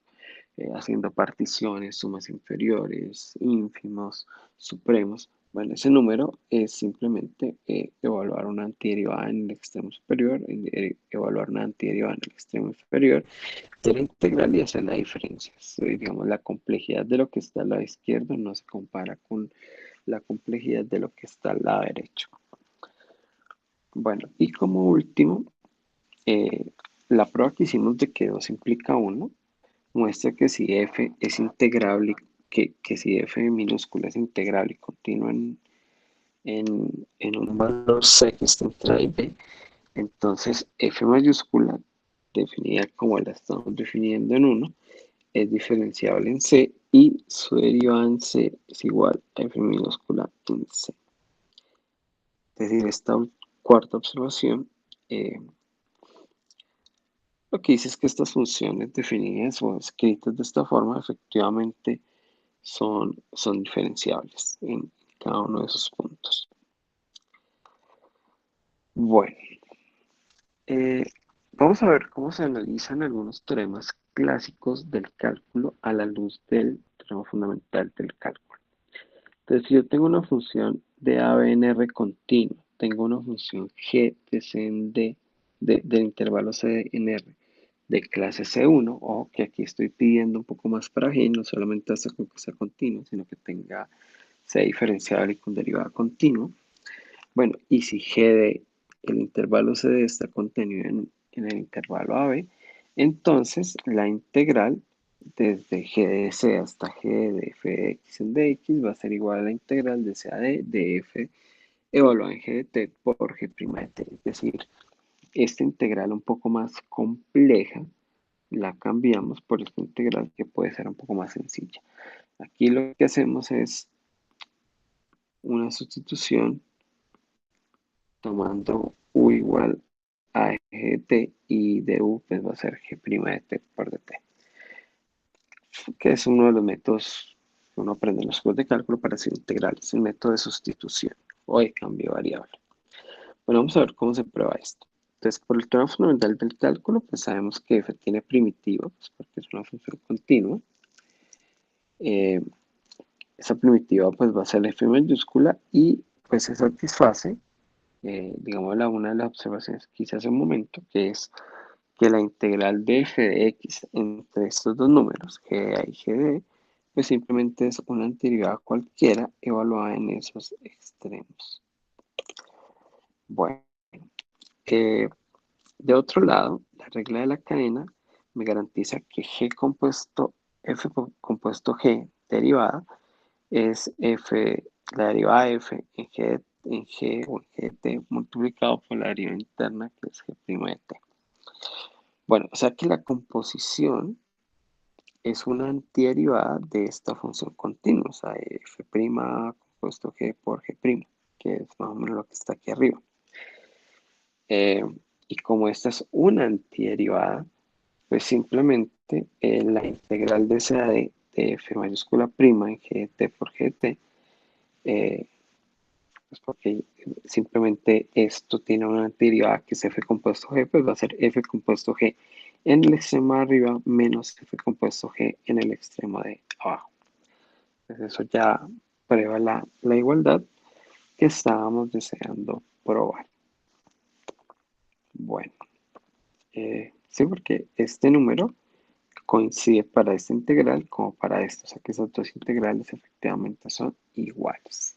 haciendo particiones, sumas inferiores, ínfimos, supremos. Bueno, ese número es simplemente evaluar una antiderivada en el extremo superior, evaluar una antiderivada en el extremo inferior de la integral y hacer la diferencia. Digamos, la complejidad de lo que está al lado izquierdo no se compara con la complejidad de lo que está al lado derecho. Bueno, y como último, eh, la prueba que hicimos de que 2 implica 1 muestra que si f es integrable, que si f minúscula es integrable y continua en un valor c que está entre a y b, entonces f mayúscula, definida como la estamos definiendo en 1, es diferenciable en c y su derivada en c es igual a f minúscula en c. Es decir, esta cuarta observación lo que dice es que estas funciones definidas o escritas de esta forma efectivamente son diferenciables en cada uno de esos puntos. Bueno, eh, vamos a ver cómo se analizan algunos teoremas clásicos del cálculo a la luz del teorema fundamental del cálculo. Entonces, si yo tengo una función de a b en r continua, tengo una función g de c en d del intervalo c en r de clase C1, o que aquí estoy pidiendo un poco más para g, no solamente hasta con que sea continuo, sino que sea diferenciable y con derivada continua. Bueno, y si g de el intervalo CD está contenido en el intervalo AB, entonces la integral desde g de c hasta g de f de x en dx va a ser igual a la integral de c a d de f evaluada en g de t por g' de t. Es decir, esta integral un poco más compleja la cambiamos por esta integral que puede ser un poco más sencilla. Aquí lo que hacemos es una sustitución tomando u igual a g de t y de u pues va a ser g' de t por dt, que es uno de los métodos que uno aprende en los cursos de cálculo para hacer integrales, el método de sustitución o de cambio variable. Bueno, vamos a ver cómo se prueba esto. Entonces, por el teorema fundamental del cálculo, pues sabemos que f tiene primitiva, pues porque es una función continua. Esa primitiva pues va a ser la f mayúscula y pues se satisface, digamos, una de las observaciones que hice hace un momento, que es que la integral de f de x entre estos dos números, g de a y g de, pues simplemente es una antiderivada cualquiera evaluada en esos extremos. Bueno, de otro lado, la regla de la cadena me garantiza que g compuesto, f compuesto g derivada es f, la derivada de f en g o en g de t multiplicado por la derivada interna que es g' de t. Bueno, o sea que la composición es una antiderivada de esta función continua, o sea, f' compuesto g por g', que es más o menos lo que está aquí arriba. Y como esta es una antiderivada, pues simplemente la integral de c a d de f mayúscula prima en g de t por g de t, pues porque simplemente esto tiene una antiderivada que es f compuesto g, pues va a ser f compuesto g en el extremo de arriba menos f compuesto g en el extremo de abajo. Entonces eso ya prueba la igualdad que estábamos deseando probar. Bueno, sí, porque este número coincide para esta integral como para esto, o sea que esas dos integrales efectivamente son iguales.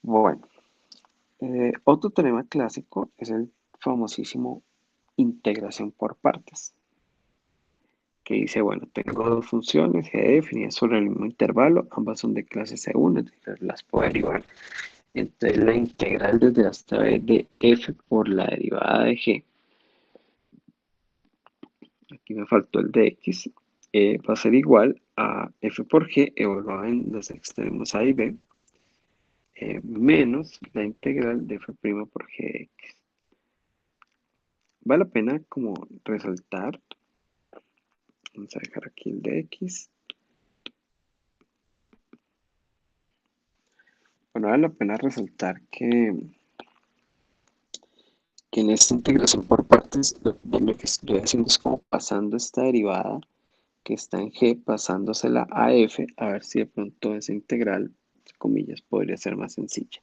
Bueno, otro teorema clásico es el famosísimo integración por partes, que dice, bueno, tengo dos funciones g definidas sobre el mismo intervalo, ambas son de clase C1, entonces las puedo derivar. Entonces la integral desde hasta b de f por la derivada de g, aquí me faltó el de x, va a ser igual a f por g evaluada en los extremos a y b, menos la integral de f' por g de x. Vale la pena como resaltar Vamos a dejar aquí el de x. Bueno, vale la pena resaltar que en esta integración por partes, lo que estoy haciendo es como pasando esta derivada que está en g, pasándosela a f, a ver si de pronto esa integral, entre comillas, podría ser más sencilla.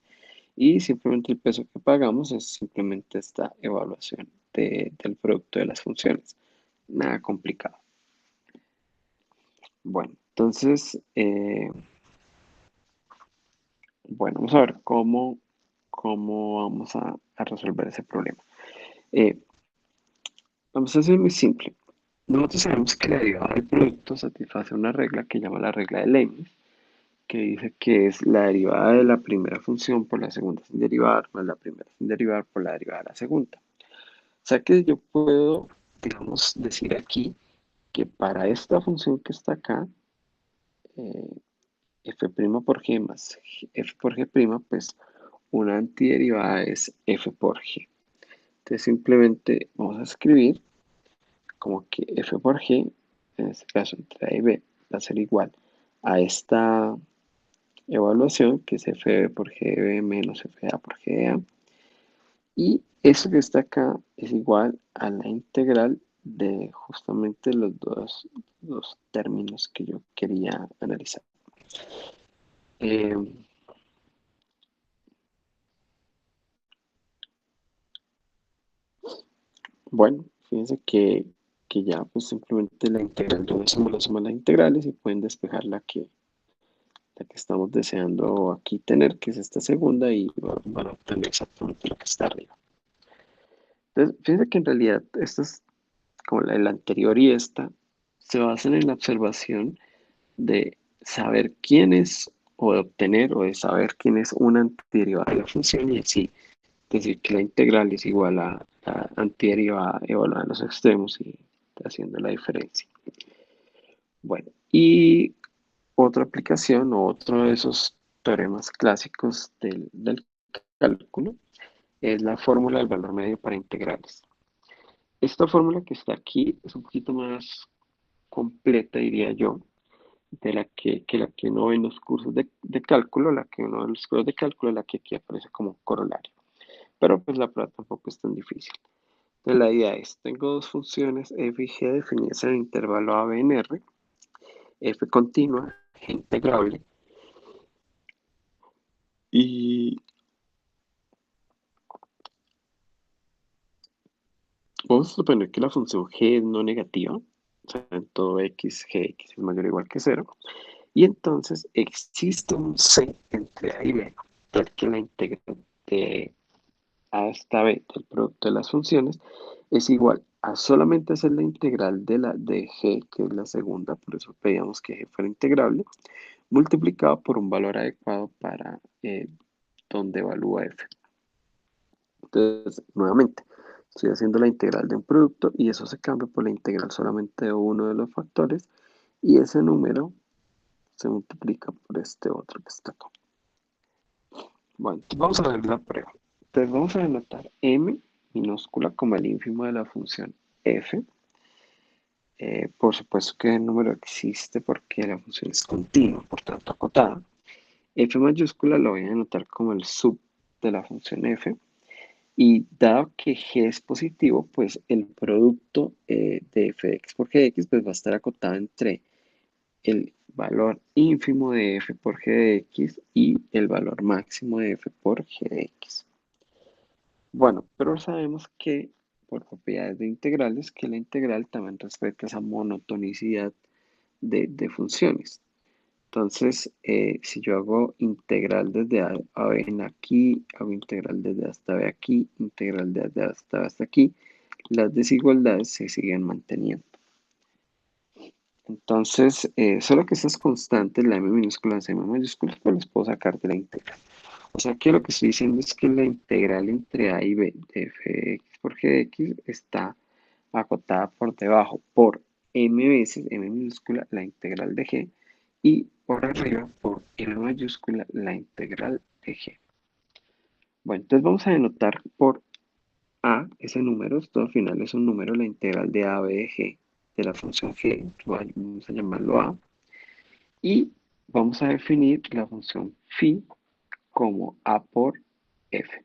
Y simplemente el peso que pagamos es simplemente esta evaluación del producto de las funciones. Nada complicado. Bueno, entonces, bueno, vamos a ver cómo vamos a resolver ese problema. Eh, Vamos a hacer muy simple. Nosotros sabemos que la derivada del producto satisface una regla que llama la regla de Leibniz, que dice que es la derivada de la primera función por la segunda sin derivar, más la primera sin derivar por la derivada de la segunda. O sea que yo puedo, digamos, decir aquí que para esta función que está acá, eh, f' por g más f por g', pues una antiderivada es f por g. Entonces simplemente vamos a escribir como que f por g, en este caso entre a y b, va a ser igual a esta evaluación, que es f por gb menos fa por ga. Y eso que está acá es igual a la integral de justamente los dos términos que yo quería analizar. Eh, bueno, fíjense que ya pues simplemente la integral de una suma la suma de las integrales y pueden despejar la que estamos deseando aquí tener, que es esta segunda, y van a obtener exactamente lo que está arriba. Entonces, fíjense que en realidad esto es como la anterior y esta, se basan en la observación de saber quién es, o de obtener, o de saber quién es una antiderivada de la función, y así decir que la integral es igual a la antiderivada evaluada en los extremos y haciendo la diferencia. Bueno, y otra aplicación o otro de esos teoremas clásicos del cálculo es la fórmula del valor medio para integrales. Esta fórmula que está aquí es un poquito más completa, diría yo, de la que uno ve en los cursos de cálculo, la que uno ve en los cursos de cálculo, la que aquí aparece como corolario. Pero pues la prueba tampoco es tan difícil. Entonces la idea es, tengo dos funciones f y g definidas en el intervalo a, b en r, f continua, g integrable, y vamos a suponer que la función g es no negativa, o sea, en todo x, gx es mayor o igual que cero, y entonces existe un c entre a y b, tal que la integral de a hasta b del producto de las funciones es igual a solamente hacer la integral de g, que es la segunda, por eso pedíamos que g fuera integrable, multiplicado por un valor adecuado para donde evalúa f. Entonces, nuevamente, estoy haciendo la integral de un producto y eso se cambia por la integral solamente de uno de los factores, y ese número se multiplica por este otro que está acá. Bueno, entonces vamos a ver la prueba. Entonces vamos a anotar m minúscula como el ínfimo de la función f. Por supuesto que el número existe porque la función es continua, por tanto acotada. F mayúscula lo voy a anotar como el sub de la función f. Y dado que g es positivo, pues el producto de f de x por g de x pues va a estar acotado entre el valor ínfimo de f por g de x y el valor máximo de f por g de x. Bueno, pero sabemos que por propiedades de integrales, que la integral también respeta esa monotonicidad de funciones. Entonces, si yo hago integral desde a b en aquí, hago integral desde hasta b aquí, integral desde hasta b hasta aquí, las desigualdades se siguen manteniendo. Entonces, solo que estas constantes, la m minúscula y la m mayúscula, pues las puedo sacar de la integral. O sea que lo que estoy diciendo es que la integral entre a y b de f de x por g de x está acotada por debajo por m veces, m minúscula, la integral de g, y por arriba por m mayúscula, la integral de g. Bueno, entonces vamos a denotar por a ese número, esto al final es un número, la integral de a b de g. de la función phi, vamos a llamarlo a, y vamos a definir la función phi como a por f.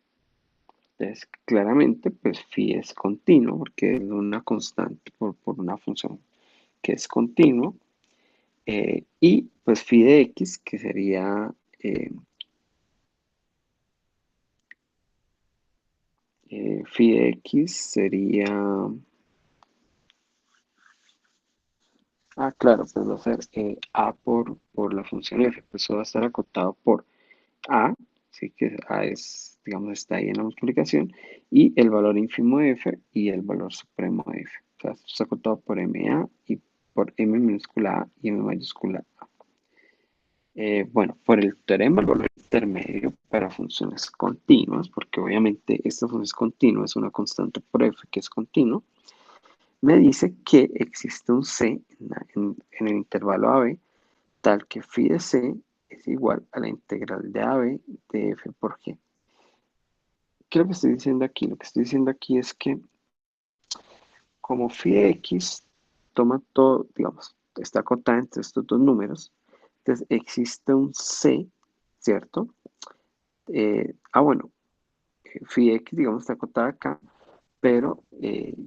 Entonces, claramente, pues phi es continuo porque es una constante por una función que es continuo. Y pues phi de x, que sería phi de x sería, claro, pues va a ser a por la función f, pues eso va a estar acotado por a, así que a es, digamos, está ahí en la multiplicación, y el valor ínfimo de f y el valor supremo de f. O sea, esto está acotado por ma y por m minúscula a y m mayúscula a. Bueno, por el teorema del valor intermedio para funciones continuas, porque obviamente esta función es continua, es una constante por f que es continua, me dice que existe un c en el intervalo AB tal que phi de c es igual a la integral de AB de f por g. ¿Qué es lo que estoy diciendo aquí? Lo que estoy diciendo aquí es que como phi de x toma todo, digamos, está acotada entre estos dos números, entonces existe un c, ¿cierto? Bueno, phi de x, digamos, está acotada acá, pero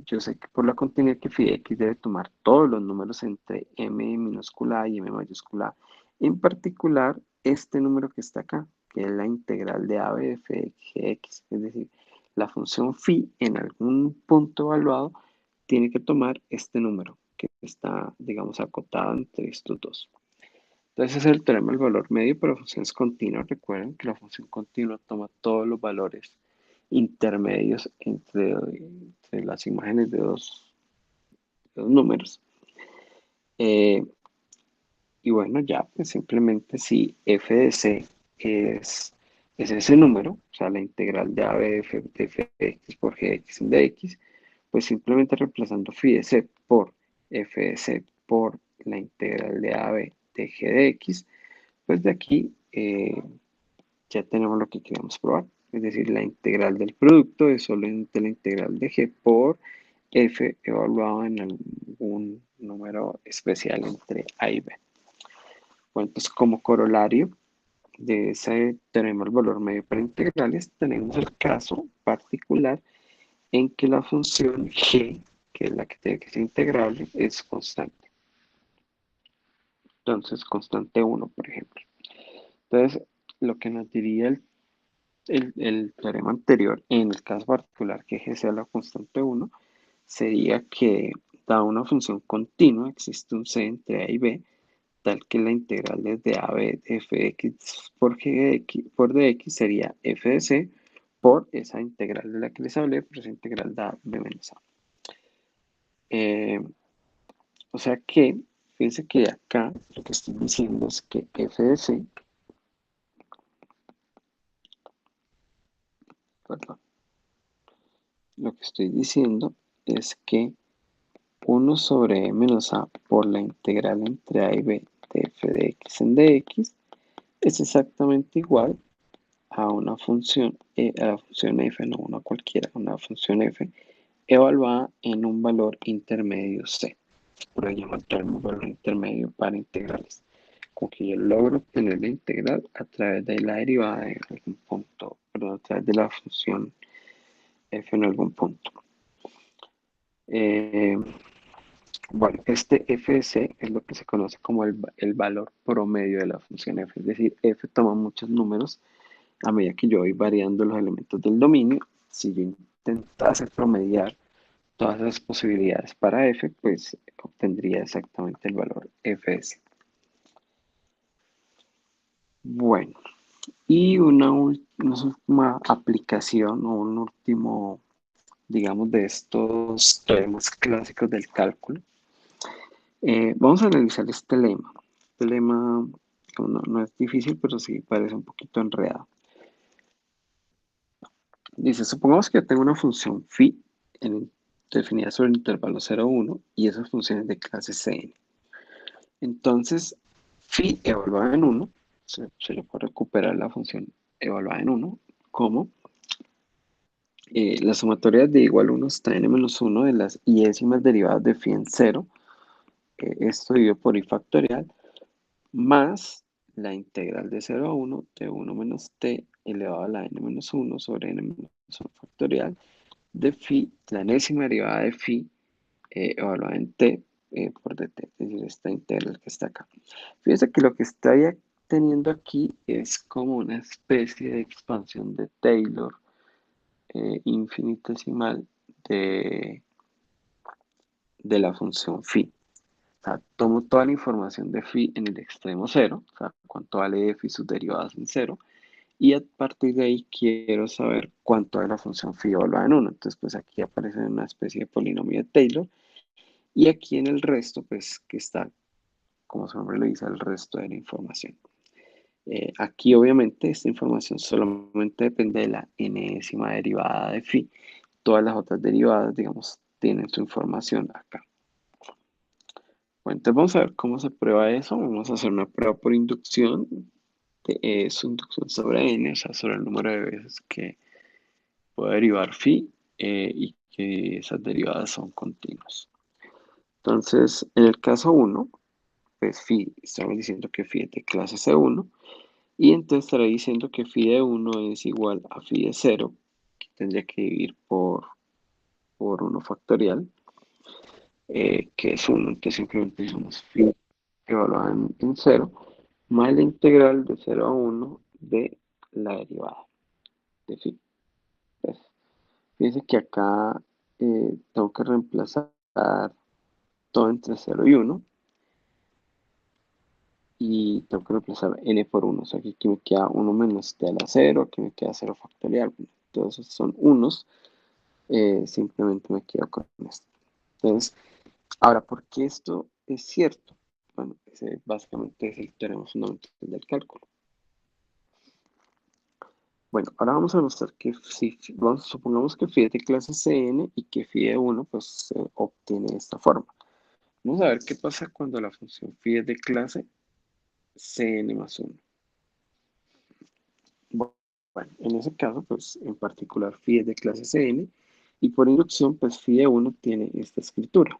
yo sé que por la continuidad que phi de x debe tomar todos los números entre m minúscula a y m mayúscula a. En particular, este número que está acá, que es la integral de a b de f de x, es decir, la función phi en algún punto evaluado tiene que tomar este número que está, digamos, acotado entre estos dos. Entonces, ese es el teorema del valor medio para funciones continuas. Recuerden que la función continua toma todos los valores intermedios entre las imágenes de dos números. Y bueno, ya, pues simplemente si f de c es ese número, o sea, la integral de a b de f de x por g de x en dx, pues simplemente reemplazando phi de c por f de c por la integral de a b de g de x, pues de aquí ya tenemos lo que queríamos probar. Es decir, la integral del producto es solamente la integral de g por f evaluado en algún número especial entre a y b. Bueno, pues como corolario de ese tenemos el valor medio para integrales, tenemos el caso particular en que la función g, que es la que tiene que ser integrable, es constante. Entonces, constante 1, por ejemplo. Entonces, lo que nos diría el teorema anterior, en el caso particular que g sea la constante 1, sería que dada una función continua, existe un c entre a y b, tal que la integral desde a b de f de x por g de x por dx sería f de c por esa integral de la que les hablé, por esa integral de a b menos a. O sea que, fíjense que acá lo que estoy diciendo es que f de c, perdón, lo que estoy diciendo es que 1 sobre e menos a por la integral entre a y b de f de x en dx es exactamente igual a una función, a la función f, no una cualquiera, una función f evaluada en un valor intermedio c. Por ello llamarlo valor intermedio para integrales. Con que yo logro obtener la integral a través de la derivada de algún punto, perdón, a través de la función f en algún punto. Eh, Bueno, este f de c es lo que se conoce como el valor promedio de la función f, es decir, f toma muchos números a medida que yo voy variando los elementos del dominio. Si yo intentase promediar todas las posibilidades para f, pues obtendría exactamente el valor f de c. Bueno, y una última aplicación o un último, digamos, de estos temas clásicos del cálculo. Vamos a analizar este lema. Este lema no es difícil, pero sí parece un poquito enredado. Dice, supongamos que yo tengo una función phi definida sobre el intervalo 0, 1 y esa función es de clase Cn. Entonces, phi evaluada en 1, se le puede recuperar la función evaluada en 1 como la sumatoria de igual 1 hasta n-1 de las iésimas derivadas de phi en 0 esto dividido por i factorial más la integral de 0 a 1 de 1 menos t elevado a la n menos 1 sobre n menos 1 factorial de phi, la enésima derivada de phi evaluada en t por dt, es decir, esta integral que está acá. Fíjense que lo que estoy teniendo aquí es como una especie de expansión de Taylor infinitesimal de la función phi. O sea, tomo toda la información de phi en el extremo cero, o sea, cuánto vale f y sus derivadas en cero, y a partir de ahí quiero saber cuánto es la función phi evaluada en 1. Entonces, pues aquí aparece una especie de polinomio de Taylor, y aquí en el resto, pues que está, como su nombre lo dice, el resto de la información. Aquí obviamente esta información solamente depende de la enésima derivada de phi. Todas las otras derivadas, digamos, tienen su información acá. Bueno, entonces vamos a ver cómo se prueba eso. Vamos a hacer una prueba por inducción. Es inducción sobre n, o sea, sobre el número de veces que puede derivar phi y que esas derivadas son continuas. Entonces, en el caso 1, pues phi, estamos diciendo que phi es de clase C1. Y entonces estaré diciendo que phi de 1 es igual a phi de 0, que tendría que dividir por 1 factorial, que es 1. Entonces simplemente decimos phi evaluada en 0, más la integral de 0 a 1 de la derivada de phi. Entonces, fíjense que acá tengo que reemplazar todo entre 0 y 1. Y tengo que reemplazar n por 1. O sea, que aquí me queda 1 menos t a la 0, aquí me queda 0 factorial. Bueno, todos esos son unos. Simplemente me quedo con esto. Entonces, ahora, ¿por qué esto es cierto? Bueno, ese básicamente es el teorema fundamental del cálculo. Bueno, ahora vamos a demostrar que si supongamos que phi es de clase Cn y que phi de 1, pues se obtiene de esta forma. Vamos a ver qué pasa cuando la función phi es de clase Cn más 1. Bueno, en ese caso, pues en particular phi es de clase Cn y por inducción, pues phi de 1 tiene esta escritura.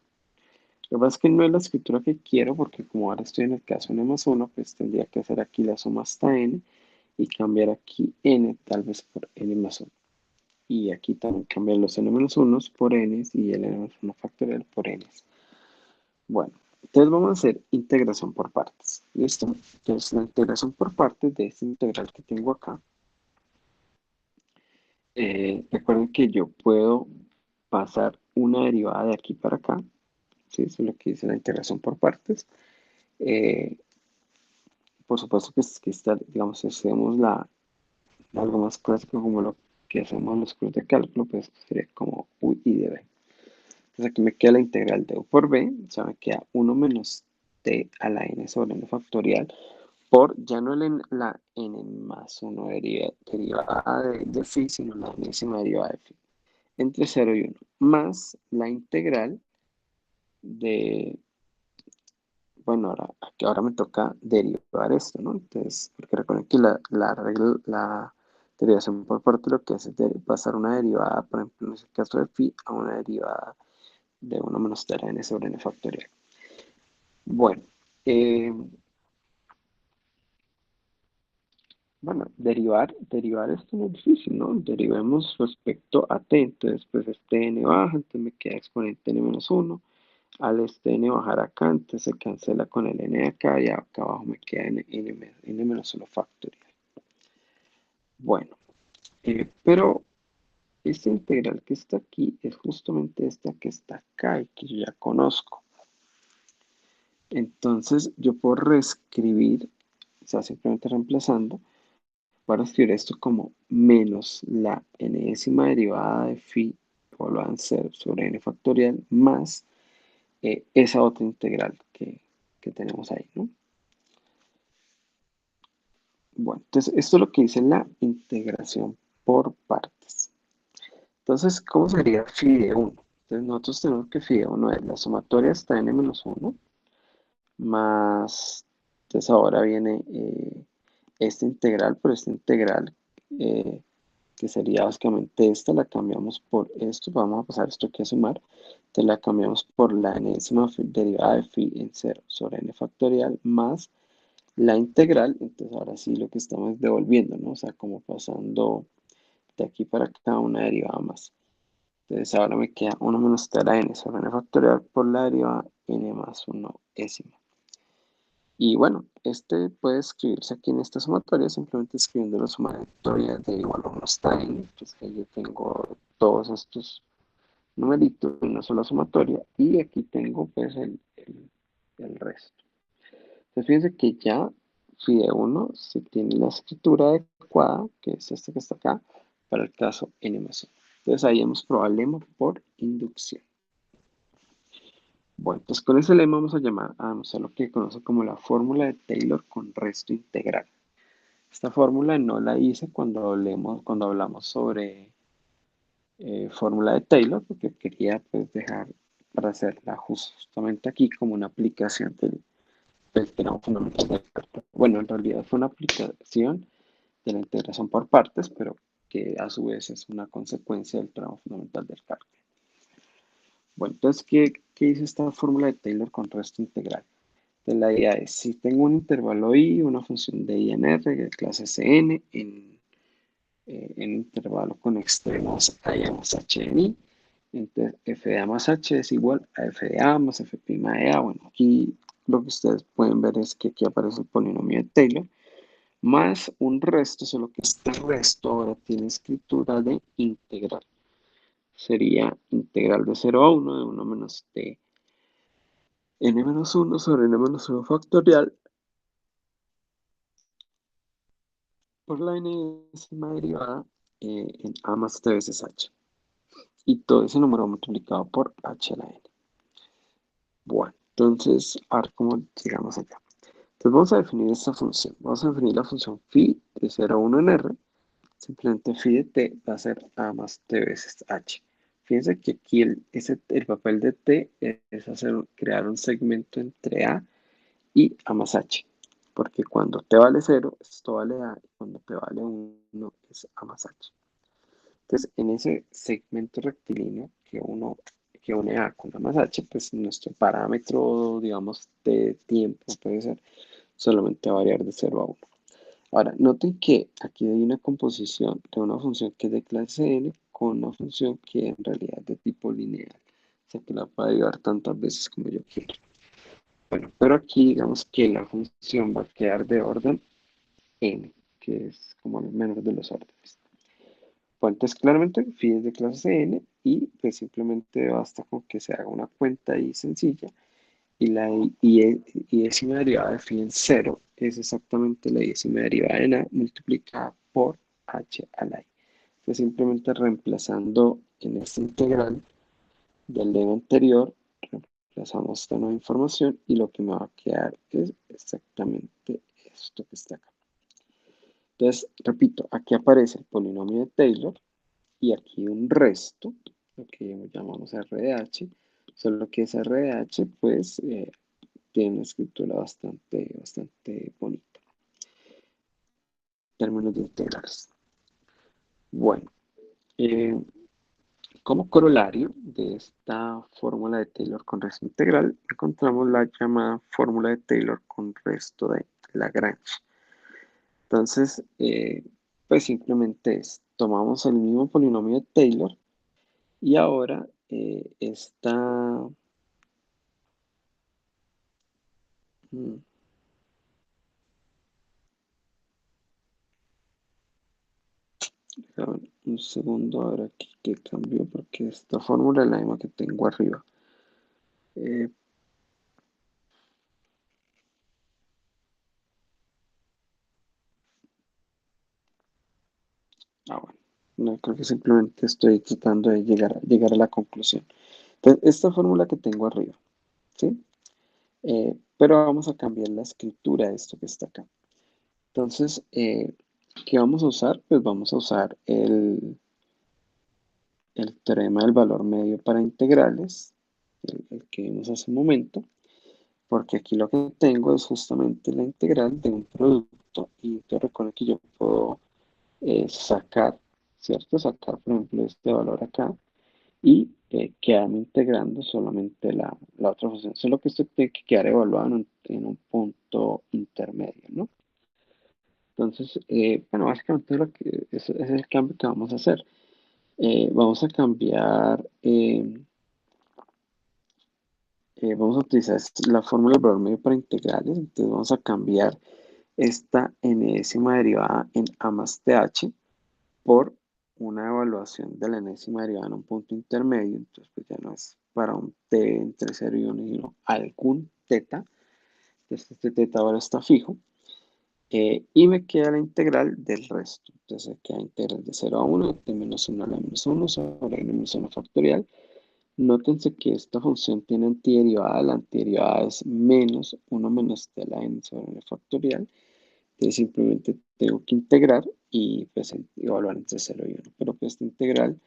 Lo que pasa es que no es la escritura que quiero porque como ahora estoy en el caso n más 1, pues tendría que hacer aquí la suma hasta n y cambiar aquí n tal vez por n más 1. Y aquí también cambiar los n menos 1 por n y el n más 1 factorial por n. Bueno, entonces vamos a hacer integración por partes. ¿Listo? Entonces la integración por partes de esta integral que tengo acá. Recuerden que yo puedo pasar una derivada de aquí para acá. ¿Sí? Eso es lo que dice la integración por partes. Eh, por supuesto que está, digamos, si hacemos algo más clásico como lo que hacemos en los cursos de cálculo, pues sería como u y de b. Entonces aquí me queda la integral de u por b, o sea, me queda 1 menos t a la n sobre n factorial por ya no la n más 1 derivada de phi, sino la enésima derivada de phi, entre 0 y 1, más la integral de, bueno, ahora me toca derivar esto, ¿no? Entonces, porque recuerden que la derivación por parte lo que hace es pasar una derivada, por ejemplo, en este caso de phi, a una derivada de 1 menos t a la n sobre n factorial. Bueno, eh, derivar esto no es difícil, ¿no? Derivemos respecto a t, entonces pues este n baja, entonces me queda exponente n menos 1. Al este n bajar acá, entonces se cancela con el n de acá y acá abajo me queda n menos 1 factorial. Bueno, pero esta integral que está aquí es justamente esta que está acá y que yo ya conozco. Entonces yo puedo reescribir, o sea, simplemente reemplazando, para escribir esto como menos la enésima derivada de phi evaluada en 0 sobre n factorial más esa otra integral que tenemos ahí, ¿no? Bueno, entonces esto es lo que dice la integración por partes. Entonces, ¿cómo sería phi de 1? Entonces nosotros tenemos que phi de 1 es la sumatoria hasta n-1 más, entonces ahora viene esta integral, pero esta integral que que sería básicamente esta, la cambiamos por esto, vamos a pasar esto aquí a sumar, entonces la cambiamos por la enésima derivada de phi en 0 sobre n factorial más la integral, entonces ahora sí lo que estamos devolviendo, ¿no? O sea, como pasando de aquí para acá una derivada más. Entonces ahora me queda 1 menos t a la n sobre n factorial por la derivada n más 1 décima. Y bueno, este puede escribirse aquí en esta sumatoria, simplemente escribiendo la sumatoria de igual a 1 hasta n. Entonces ahí yo tengo todos estos numeritos en una sola sumatoria y aquí tengo pues el resto. Entonces fíjense que ya phi de 1 se tiene la escritura adecuada, que es esta que está acá, para el caso n más 1. Entonces ahí hemos probado el lema por inducción. Bueno, entonces con ese lema vamos a usar lo que conoce como la fórmula de Taylor con resto integral. Esta fórmula no la hice cuando hablamos sobre fórmula de Taylor, porque quería pues dejar para hacerla justamente aquí como una aplicación del tramo fundamental del cálculo. Bueno, en realidad fue una aplicación de la integración por partes, pero que a su vez es una consecuencia del tramo fundamental del cálculo. Bueno, entonces, ¿qué dice esta fórmula de Taylor con resto integral? Entonces, la idea es, si tengo un intervalo i, una función de i en r de clase Cn en intervalo con extremos a y más h en i, entonces f de a más h es igual a f de a más f' de a. Bueno, aquí lo que ustedes pueden ver es que aquí aparece el polinomio de Taylor, más un resto, solo que este resto ahora tiene escritura de integral. Sería integral de 0 a 1 de 1 menos t n menos 1 sobre n menos 1 factorial por la enésima derivada en a más t veces h. Y todo ese número multiplicado por h a la n. Bueno, entonces, a ver cómo llegamos acá. Entonces vamos a definir esta función. Vamos a definir la función phi de 0 a 1 en r. Simplemente phi de t va a ser a más t veces h. Fíjense que aquí el papel de t es crear un segmento entre a y a más h. Porque cuando t vale 0, esto vale a, y cuando t vale 1 es a más h. Entonces, en ese segmento rectilíneo que une a con a más h, pues nuestro parámetro, digamos, de tiempo puede ser solamente variar de 0 a 1. Ahora, noten que aquí hay una composición de una función que es de clase n con una función que en realidad es de tipo lineal. O sea, que la puedo derivar tantas veces como yo quiera. Bueno, pero aquí digamos que la función va a quedar de orden n, que es como el menor de los órdenes. Bueno, entonces claramente phi es de clase n y pues simplemente basta con que se haga una cuenta ahí sencilla y la décima derivada de phi en 0 es exactamente la décima derivada de a multiplicada por h a la i. Entonces simplemente reemplazando en esta integral del lema anterior, reemplazamos esta nueva información y lo que me va a quedar es exactamente esto que está acá. Entonces, repito, aquí aparece el polinomio de Taylor y aquí un resto, lo que llamamos RDH, solo que ese RDH pues tiene una escritura bastante bonita en términos de integrales. Bueno, eh, como corolario de esta fórmula de Taylor con resto integral, encontramos la llamada fórmula de Taylor con resto de Lagrange. Entonces, pues simplemente tomamos el mismo polinomio de Taylor y ahora esta... un segundo, a ver aquí que cambio porque esta fórmula es la misma que tengo arriba. Eh, bueno, no, creo que simplemente estoy tratando de llegar a la conclusión. Entonces, esta fórmula que tengo arriba, ¿sí? Pero vamos a cambiar la escritura de esto que está acá. Entonces, ¿qué vamos a usar? Pues vamos a usar el teorema del valor medio para integrales, el que vimos hace un momento, porque aquí lo que tengo es justamente la integral de un producto y te recuerdo que yo puedo sacar ¿cierto? Sacar, por ejemplo, este valor acá y quedarme integrando solamente la otra función. Solo que esto tiene que quedar evaluado en un punto intermedio, ¿no? Entonces, bueno, básicamente ese es el cambio que vamos a hacer. Vamos a cambiar, vamos a utilizar la fórmula del valor medio para integrales. Entonces, vamos a cambiar esta enésima derivada en A más TH por una evaluación de la enésima derivada en un punto intermedio. Entonces, pues ya no es para un t entre 0 y 1, sino algún teta. Entonces, este teta ahora está fijo. Y me queda la integral del resto. Entonces, me queda integral de 0 a 1, de menos 1 a la menos 1 sobre n menos 1 factorial. Nótense que esta función tiene antiderivada. La antiderivada es menos 1 menos t a la n sobre n factorial. Entonces simplemente tengo que integrar y pues evaluar entre 0 y 1. Pero que esta integral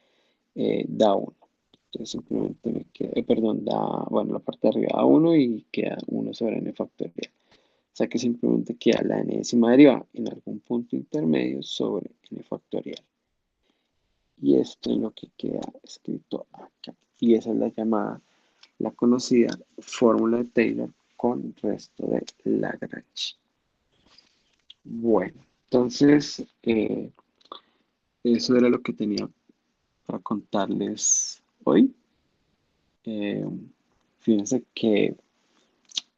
da 1. Entonces simplemente me queda, perdón, bueno, la parte de arriba da 1 y queda 1 sobre n factorial. O sea que simplemente queda la enésima derivada en algún punto intermedio sobre n factorial. Y esto es lo que queda escrito acá. Y esa es la llamada, la conocida fórmula de Taylor con resto de Lagrange. Bueno, entonces eso era lo que tenía para contarles hoy. Eh, Fíjense que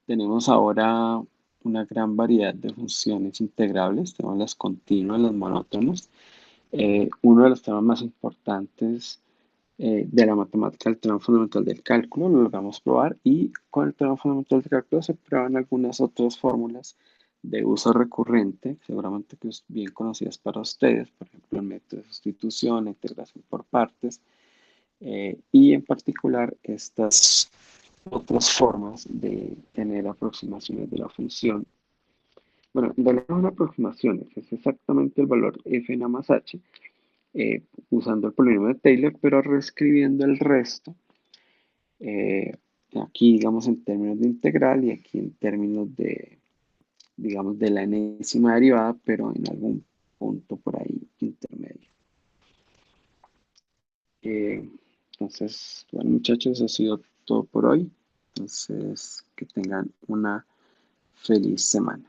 tenemos ahora una gran variedad de funciones integrables. Tenemos las continuas, las monótonas. Uno de los temas más importantes de la matemática, el tema fundamental del cálculo, lo logramos probar y con el tema fundamental del cálculo se prueban algunas otras fórmulas de uso recurrente, seguramente que es bien conocidas para ustedes, por ejemplo, el método de sustitución, integración por partes, y en particular estas otras formas de tener aproximaciones de la función. Bueno, en realidad no son aproximaciones, es exactamente el valor f en a más h, usando el polinomio de Taylor, pero reescribiendo el resto, eh, aquí digamos en términos de integral y aquí en términos de, digamos, de la enésima derivada, pero en algún punto por ahí intermedio. Eh, entonces, bueno muchachos, eso ha sido todo por hoy. Entonces, que tengan una feliz semana.